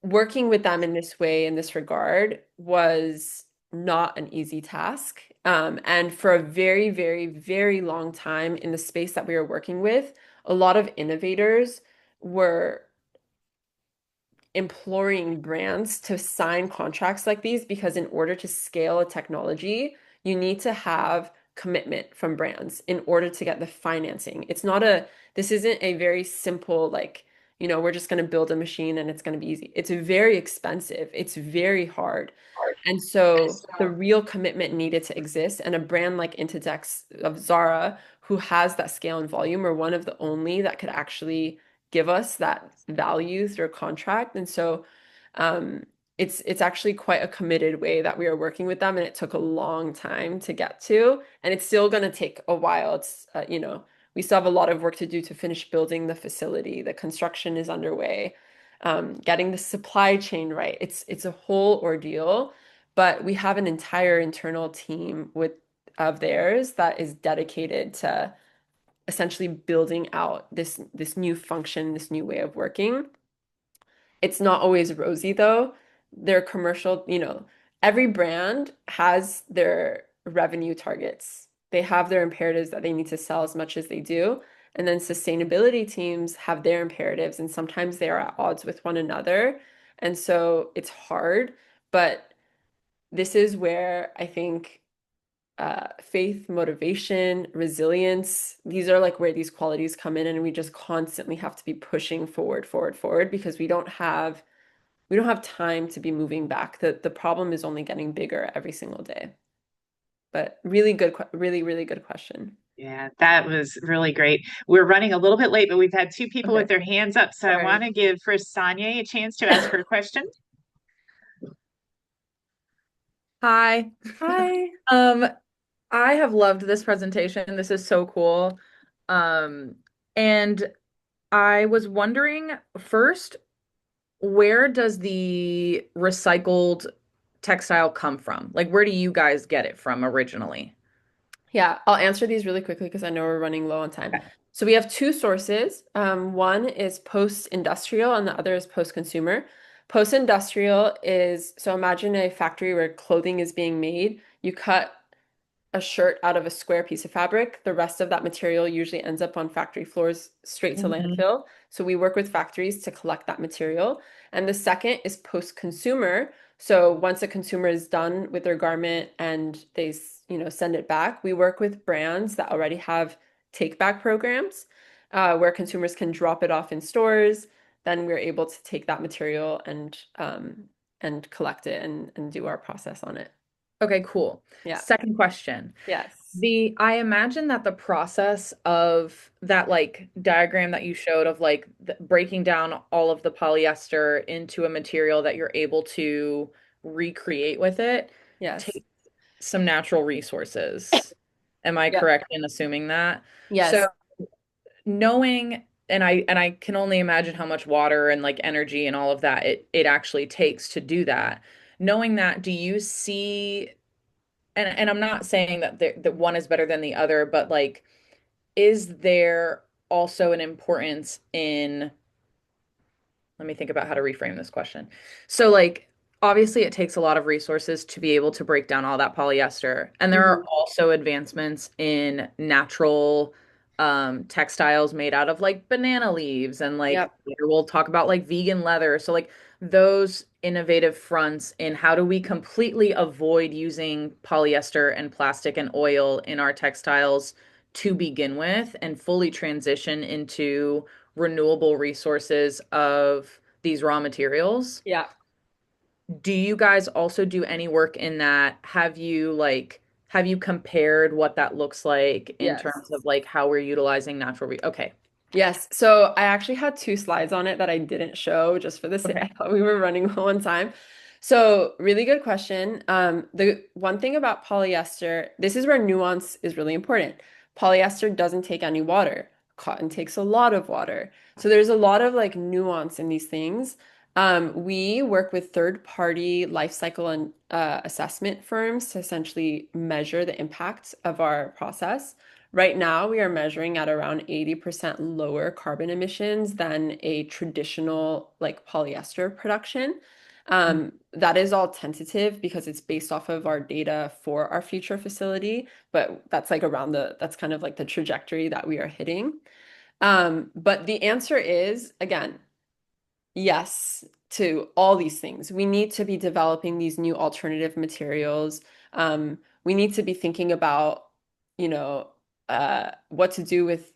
working with them in this way, in this regard, was not an easy task. And for a very, very, very long time in the space that we were working with, a lot of innovators were imploring brands to sign contracts like these because in order to scale a technology, you need to have commitment from brands in order to get the financing. This isn't a very simple, we're just going to build a machine and it's going to be easy. It's very expensive. It's very hard. And so the real commitment needed to exist. And a brand like Intedex of Zara, who has that scale and volume, are one of the only that could actually give us that value through a contract. And so it's actually quite a committed way that we are working with them, and it took a long time to get to, and it's still going to take a while. We still have a lot of work to do to finish building the facility. The construction is underway. Getting the supply chain right. It's a whole ordeal, but we have an entire internal team of theirs that is dedicated to essentially building out this new function, this new way of working. It's not always rosy though. Their commercial, every brand has their revenue targets. They have their imperatives that they need to sell as much as they do. And then sustainability teams have their imperatives, and sometimes they are at odds with one another. And so it's hard, but this is where I think faith, motivation, resilience, these are like where these qualities come in, and we just constantly have to be pushing forward, forward, forward because we don't have time to be moving back. The problem is only getting bigger every single day. But really good, really, really good question. Yeah, that was really great. We're running a little bit late, but we've had two people with their hands up. So I want to give first Sonia a chance to ask her question. Hi. Hi. I have loved this presentation. This is so cool. And I was wondering first, where does the recycled textile come from? Like, where do you guys get it from originally? Yeah, I'll answer these really quickly because I know we're running low on time. So we have two sources. One is post-industrial and the other is post-consumer. Post-industrial is, so imagine a factory where clothing is being made. You cut a shirt out of a square piece of fabric. The rest of that material usually ends up on factory floors straight to landfill. So we work with factories to collect that material. And the second is post-consumer. So once a consumer is done with their garment and they, send it back, we work with brands that already have take back programs where consumers can drop it off in stores. Then we're able to take that material and collect it and do our process on it. Okay, cool. Yeah. Second question. Yes. I imagine that the process of that diagram that you showed of breaking down all of the polyester into a material that you're able to recreate with it Yes. takes some natural resources. Am I Yeah. correct in assuming that? Yes. So knowing, and I can only imagine how much water and like energy and all of that it actually takes to do that. Knowing that, do you see, and I'm not saying that that one is better than the other, but like, is there also an importance in, let me think about how to reframe this question. So, like, obviously, it takes a lot of resources to be able to break down all that polyester. And there are Mhm. also advancements in natural textiles made out of like banana leaves. And like, Yep. later we'll talk about like vegan leather. So, like, those innovative fronts in how do we completely avoid using polyester and plastic and oil in our textiles to begin with and fully transition into renewable resources of these raw materials. Yeah. Do you guys also do any work in that? Have you compared what that looks like in Yes. terms of like how we're utilizing okay. Yes. So I actually had two slides on it that I didn't show just for this. Okay. I thought we were running low on time. So really good question. The one thing about polyester, this is where nuance is really important. Polyester doesn't take any water. Cotton takes a lot of water. So there's a lot of like nuance in these things. We work with third-party life cycle and assessment firms to essentially measure the impact of our process. Right now, we are measuring at around 80% lower carbon emissions than a traditional like polyester production. That is all tentative because it's based off of our data for our future facility, but that's like that's kind of like the trajectory that we are hitting. But the answer is, again, yes to all these things. We need to be developing these new alternative materials. We need to be thinking about, you know, what to do with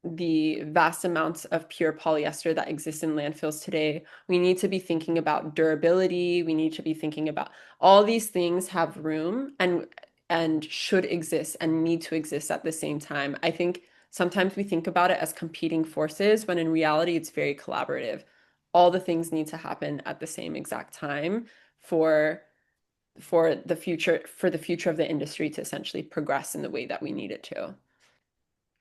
the vast amounts of pure polyester that exists in landfills today. We need to be thinking about durability. We need to be thinking about all these things have room and should exist and need to exist at the same time. I think sometimes we think about it as competing forces when in reality it's very collaborative. All the things need to happen at the same exact time for for the future of the industry to essentially progress in the way that we need it to.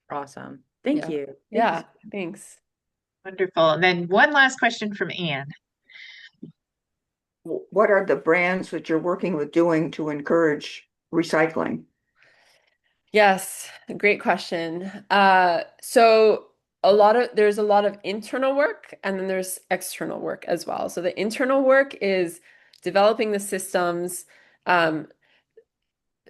Awesome. Thank Yeah. you. Thank you. Yeah. Thanks. Wonderful. And then one last question from Anne. What are the brands that you're working with doing to encourage recycling? Yes, great question. So there's a lot of internal work and then there's external work as well. So the internal work is developing the systems. Um,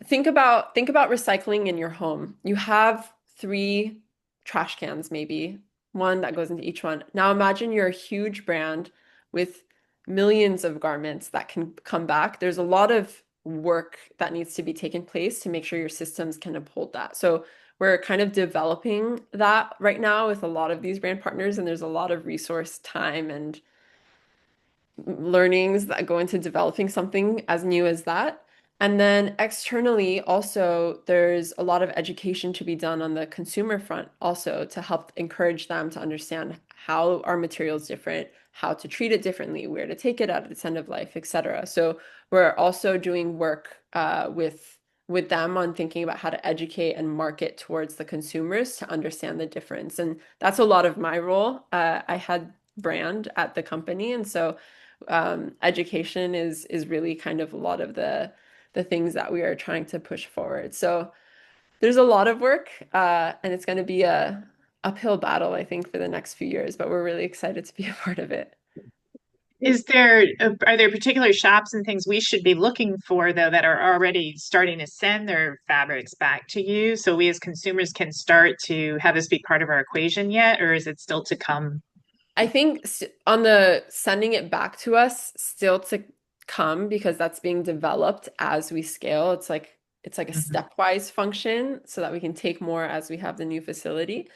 think about recycling in your home. You have three trash cans, maybe one that goes into each one. Now imagine you're a huge brand with millions of garments that can come back. There's a lot of work that needs to be taken place to make sure your systems can uphold that. So we're kind of developing that right now with a lot of these brand partners, and there's a lot of resource, time, and learnings that go into developing something as new as that. And then externally, also, there's a lot of education to be done on the consumer front, also to help encourage them to understand how our material is different, how to treat it differently, where to take it at its end of life, etc. So we're also doing work with them on thinking about how to educate and market towards the consumers to understand the difference. And that's a lot of my role. I had brand at the company, and so education is really kind of a lot of the things that we are trying to push forward. So there's a lot of work, and it's going to be a uphill battle, I think, for the next few years, but we're really excited to be a part of it. Are there particular shops and things we should be looking for though that are already starting to send their fabrics back to you so we as consumers can start to have this be part of our equation yet, or is it still to come? I think on the sending it back to us, still to come because that's being developed as we scale. It's like a Mhm. stepwise function so that we can take more as we have the new facility.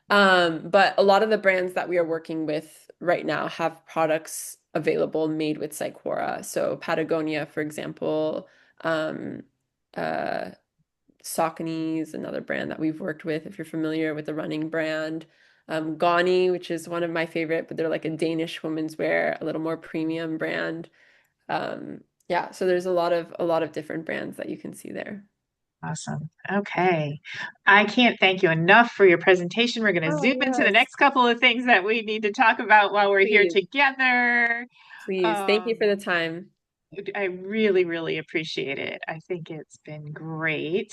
But a lot of the brands that we are working with right now have products available made with cycora. So Patagonia, for example, um, uh, Saucony is another brand that we've worked with, if you're familiar with the running brand. GANNI, which is one of my favorite, but they're like a Danish women's wear, a little more premium brand. Yeah, so there's a lot of different brands that you can see there. Awesome. Okay. I can't thank you enough for your presentation. We're going to Oh, zoom into the yes. next couple of things that we need to talk about while we're here Please, together. please. Thank you Um, for the time. I really, really appreciate it. I think it's been great.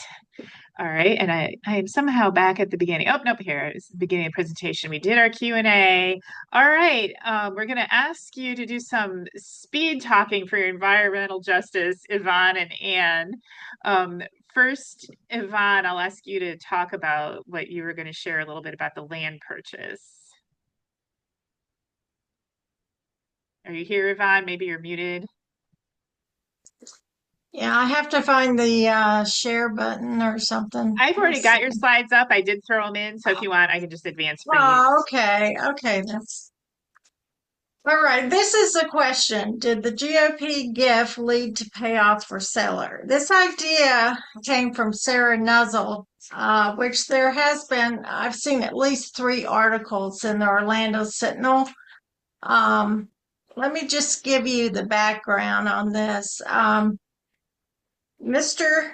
All right, and I am somehow back at the beginning. Oh, nope, here it's the beginning of the presentation. We did our Q&A. All right, we're going to ask you to do some speed talking for your environmental justice, Yvonne and Anne. First, Yvonne, I'll ask you to talk about what you were going to share a little bit about the land purchase. Are you here, Yvonne? Maybe you're muted. Yeah, I have to find the share button or something. I've already Let's got see. your slides up. I did throw them in, so if you want, I can just advance for you. Oh, okay. Okay, that's all right. This is a question. Did the GOP gift lead to payoff for seller? This idea came from Sarah Nuzzle, which there has been, I've seen at least 3 articles in the Orlando Sentinel. Let me just give you the background on this. Mr.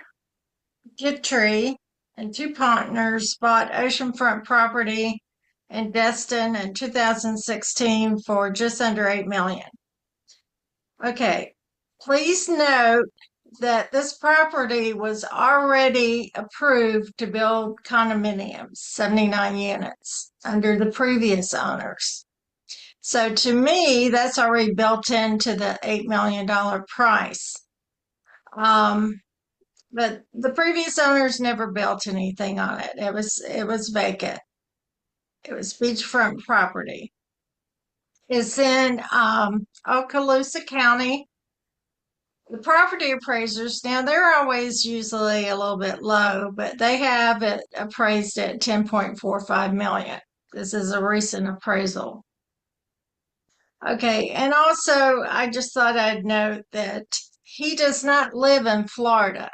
Gittrey and 2 partners bought oceanfront property in Destin in 2016 for just under $8 million. Okay, please note that this property was already approved to build condominiums, 79 units, under the previous owners. So to me, that's already built into the $8 million price. But the previous owners never built anything on it. It was vacant. It was beachfront property. It's in Okaloosa County. The property appraisers, now they're always usually a little bit low, but they have it appraised at 10.45 million. This is a recent appraisal. Okay, and also I just thought I'd note that he does not live in Florida.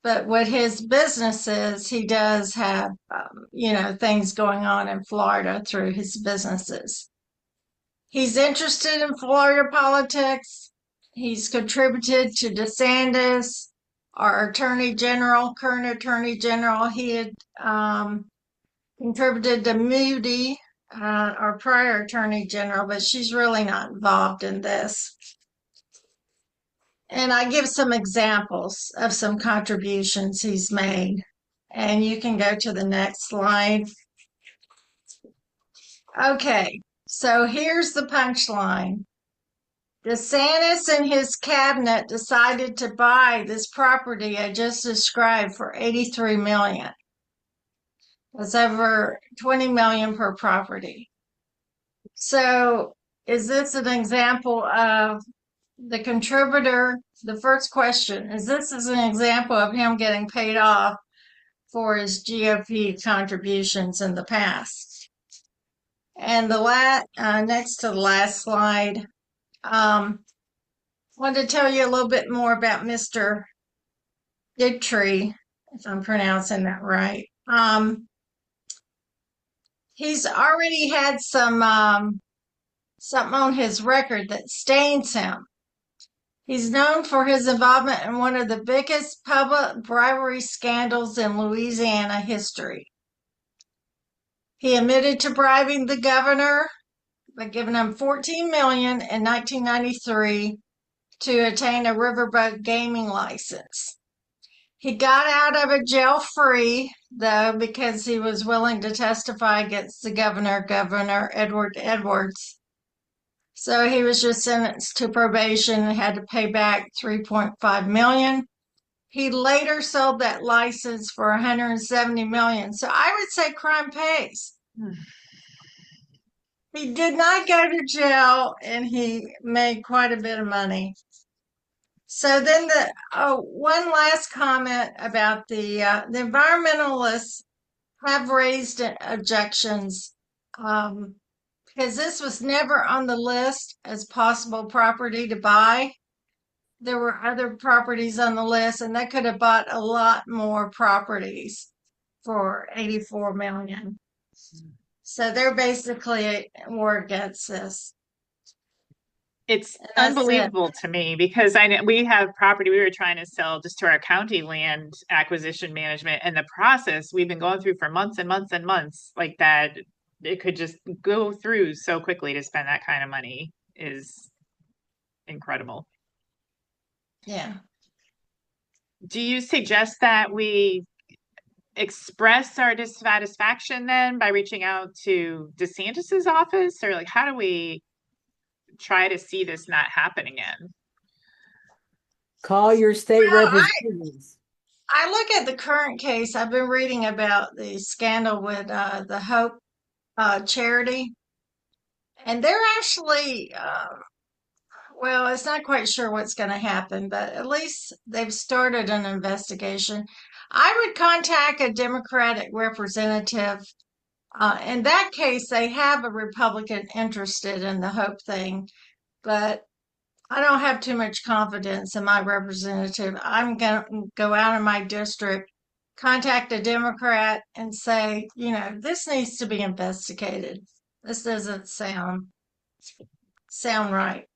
But with his businesses, he does have, things going on in Florida through his businesses. He's interested in Florida politics. He's contributed to DeSantis, our attorney general, current attorney general. He had contributed to Moody, our prior attorney general, but she's really not involved in this. And I give some examples of some contributions he's made. And you can go to the next slide. Okay, so here's the punchline. DeSantis and his cabinet decided to buy this property I just described for $83 million. That's over $20 million per property. So is this an example of the contributor? The first question is, this is an example of him getting paid off for his GOP contributions in the past. And the next to the last slide, wanted to tell you a little bit more about Mr. Digtree, if I'm pronouncing that right. He's already had some something on his record that stains him. He's known for his involvement in one of the biggest public bribery scandals in Louisiana history. He admitted to bribing the governor by giving him $14 million in 1993 to attain a riverboat gaming license. He got out of it jail free, though, because he was willing to testify against the governor, Governor Edward Edwards. So he was just sentenced to probation and had to pay back $3.5 million. He later sold that license for $170 million. So I would say crime pays. He did not go to jail, and he made quite a bit of money. So then one last comment about the environmentalists have raised objections because this was never on the list as possible property to buy. There were other properties on the list, and they could have bought a lot more properties for $84 million. So they're basically were against this. It's And that's it. unbelievable to me because I know we have property we were trying to sell just to our county land acquisition management, and the process we've been going through for months and months and months like that. It could just go through so quickly to spend that kind of money is incredible. Yeah. Do you suggest that we express our dissatisfaction then by reaching out to DeSantis's office, or like how do we try to see this not happen again? Call your state Well, representatives. I look at the current case. I've been reading about the scandal with the Hope charity, and they're actually, well, it's not quite sure what's going to happen, but at least they've started an investigation. I would contact a Democratic representative. In that case, they have a Republican interested in the Hope thing, but I don't have too much confidence in my representative. I'm going to go out in my district, contact a Democrat, and say, you know, this needs to be investigated. This doesn't sound right.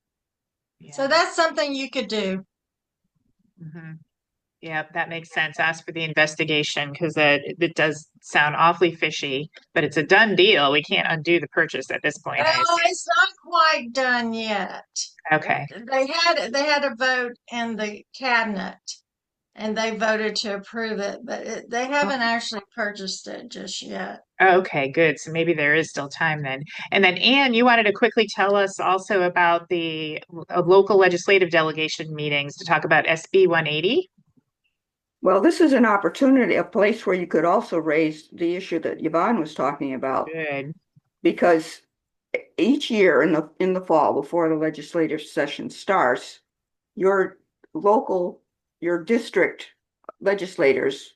Yeah. So that's something you could do. Mm-hmm. Yeah, that makes sense. Ask for the investigation because it does sound awfully fishy, but it's a done deal. We can't undo the purchase at this point. Well, it's not quite done yet. Okay. They had a vote in the cabinet, and they voted to approve it, but they haven't actually purchased it just yet. Okay, good. So maybe there is still time then. And then, Anne, you wanted to quickly tell us also about the local legislative delegation meetings to talk about SB 180. Well, this is an opportunity, a place where you could also raise the issue that Yvonne was talking about. Good. Because each year in the fall, before the legislative session starts, your district legislators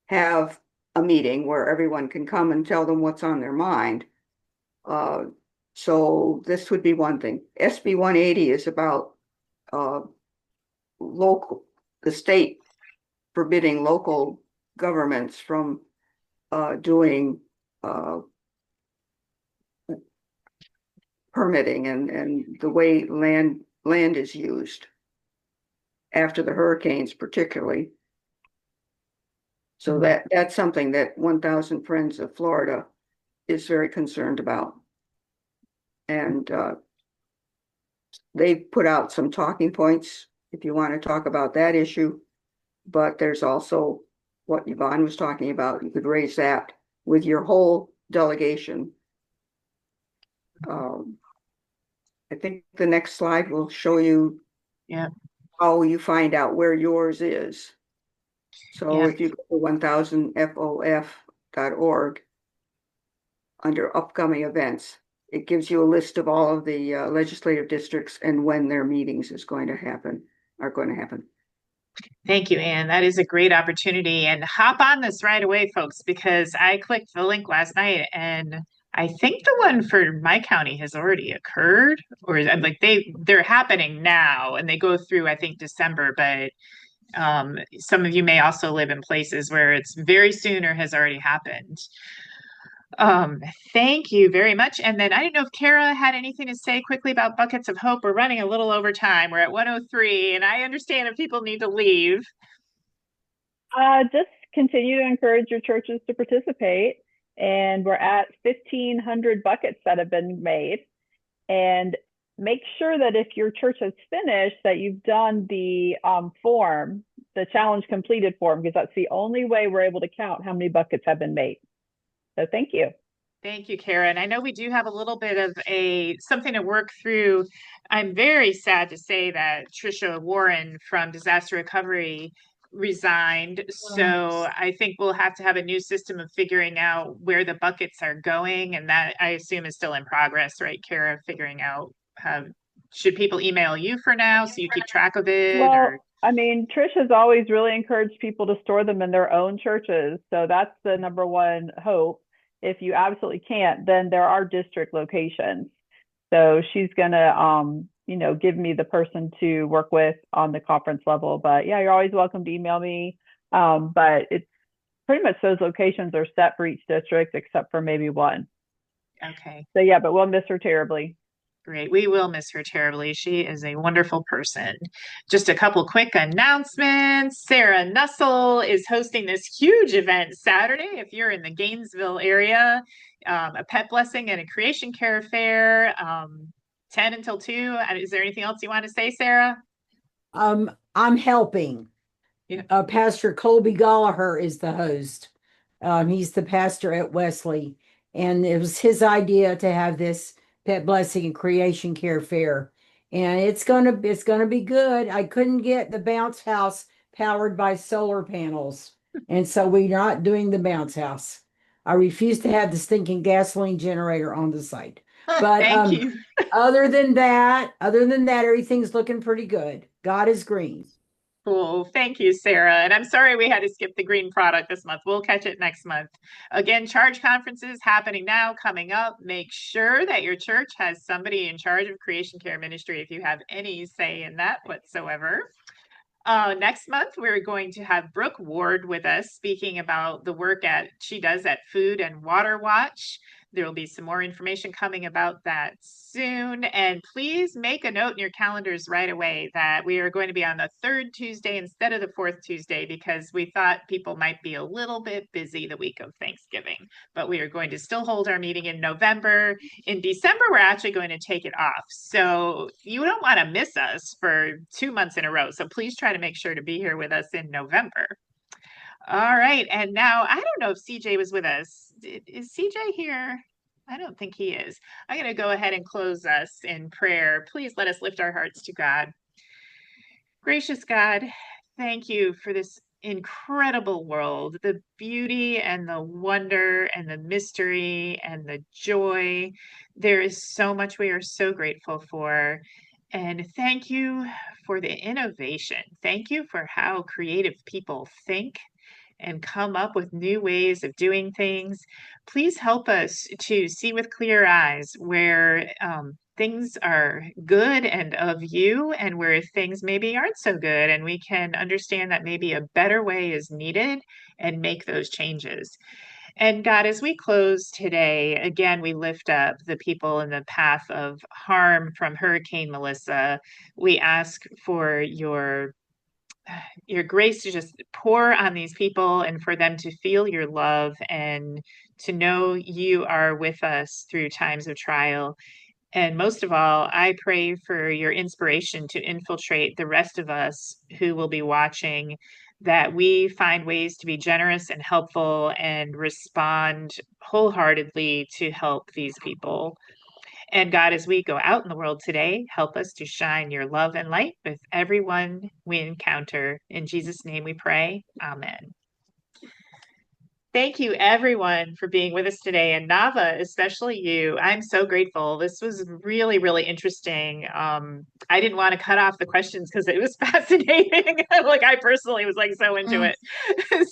have a meeting where everyone can come and tell them what's on their mind. So this would be one thing. SB 180 is about the state forbidding local governments from doing permitting and the way land is used after the hurricanes, particularly. So that's something that 1000 Friends of Florida is very concerned about. And they've put out some talking points if you want to talk about that issue. But there's also what Yvonne was talking about. You could raise that with your whole delegation. I think the next slide will show you how you find out where yours is. So if you go to 1000fof.org under upcoming events, it gives you a list of all of the legislative districts and when their meetings are going to happen. Thank you, Anne. That is a great opportunity. And hop on this right away, folks, because I clicked the link last night and I think the one for my county has already occurred, or like they're happening now and they go through, I think, December, but some of you may also live in places where it's very soon or has already happened. Thank you very much. And then I didn't know if Kara had anything to say quickly about Buckets of Hope. We're running a little over time. We're at 1:03, and I understand if people need to leave. Just continue to encourage your churches to participate. And we're at 1,500 buckets that have been made. And make sure that if your church has finished, that you've done the form, the challenge completed form, because that's the only way we're able to count how many buckets have been made. So thank you. Thank you, Karen. I know we do have a little bit of something to work through. I'm very sad to say that Trisha Warren from Disaster Recovery resigned. So I think we'll have to have a new system of figuring out where the buckets are going. And that I assume is still in progress, right, Kara? Figuring out should people email you for now so you keep track of it? Well, I mean, Trish has always really encouraged people to store them in their own churches. So that's the number one hope. If you absolutely can't, then there are district locations. So she's going to, give me the person to work with on the conference level. But yeah, you're always welcome to email me. But it's pretty much those locations are set for each district except for maybe one. Okay. So yeah, but we'll miss her terribly. Great. We will miss her terribly. She is a wonderful person. Just a couple quick announcements. Sarah Nussel is hosting this huge event Saturday. If you're in the Gainesville area, a pet blessing and a creation care fair, 10 until 2. Is there anything else you want to say, Sarah? I'm helping. Yeah. Pastor Colby Gallagher is the host. He's the pastor at Wesley, and it was his idea to have this pet blessing and creation care fair, and it's gonna be good. I couldn't get the bounce house powered by solar panels, and so we're not doing the bounce house. I refuse to have the stinking gasoline generator on the site. But Thank you. other than that, everything's looking pretty good. God is green. Cool. Thank you, Sarah. And I'm sorry we had to skip the green product this month. We'll catch it next month. Again, charge conferences happening now, coming up. Make sure that your church has somebody in charge of creation care ministry if you have any say in that whatsoever. Next month, we're going to have Brooke Ward with us speaking about the work she does at Food and Water Watch. There will be some more information coming about that soon. And please make a note in your calendars right away that we are going to be on the 3rd Tuesday instead of the 4th Tuesday, because we thought people might be a little bit busy the week of Thanksgiving. But we are going to still hold our meeting in November. In December, we're actually going to take it off. So you don't want to miss us for 2 months in a row. So please try to make sure to be here with us in November. All right. And now I don't know if CJ was with us. Is CJ here? I don't think he is. I'm going to go ahead and close us in prayer. Please let us lift our hearts to God. Gracious God, thank you for this incredible world, the beauty and the wonder and the mystery and the joy. There is so much we are so grateful for. And thank you for the innovation. Thank you for how creative people think and come up with new ways of doing things. Please help us to see with clear eyes where things are good and of you, and where things maybe aren't so good, and we can understand that maybe a better way is needed and make those changes. And God, as we close today, again, we lift up the people in the path of harm from Hurricane Melissa. We ask for your grace to just pour on these people and for them to feel your love and to know you are with us through times of trial. And most of all, I pray for your inspiration to infiltrate the rest of us who will be watching, that we find ways to be generous and helpful and respond wholeheartedly to help these people. And God, as we go out in the world today, help us to shine your love and light with everyone we encounter. In Jesus' name we pray. Amen. Thank you, everyone, for being with us today. And Nava, especially you, I'm so grateful. This was really, really interesting. I didn't want to cut off the questions because it was fascinating. Like, I personally was like so into it.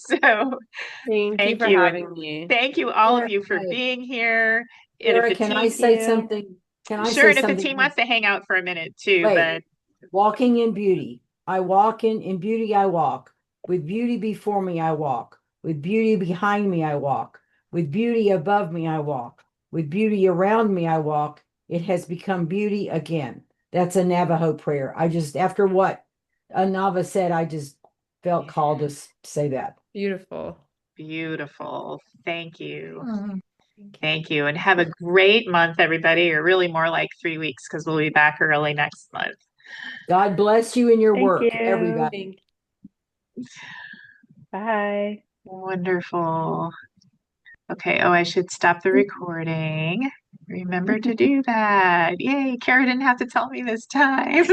So Thank you for having me. Thank you, all of you, for being here. Sarah, can I say something? Sure, and if the team wants to hang out for a minute too, but walking in beauty. I walk in beauty, I walk. With beauty before me, I walk. With beauty behind me, I walk. With beauty above me, I walk. With beauty around me, I walk. It has become beauty again. That's a Navajo prayer. After what Nava said, I just felt called to say that. Beautiful. Beautiful. Thank you. Thank you. And have a great month, everybody, or really more like 3 weeks, because we'll be back early next month. God bless you in your work, everybody. Bye. Wonderful. Okay. Oh, I should stop the recording. Remember to do that. Yay. Kara didn't have to tell me this time.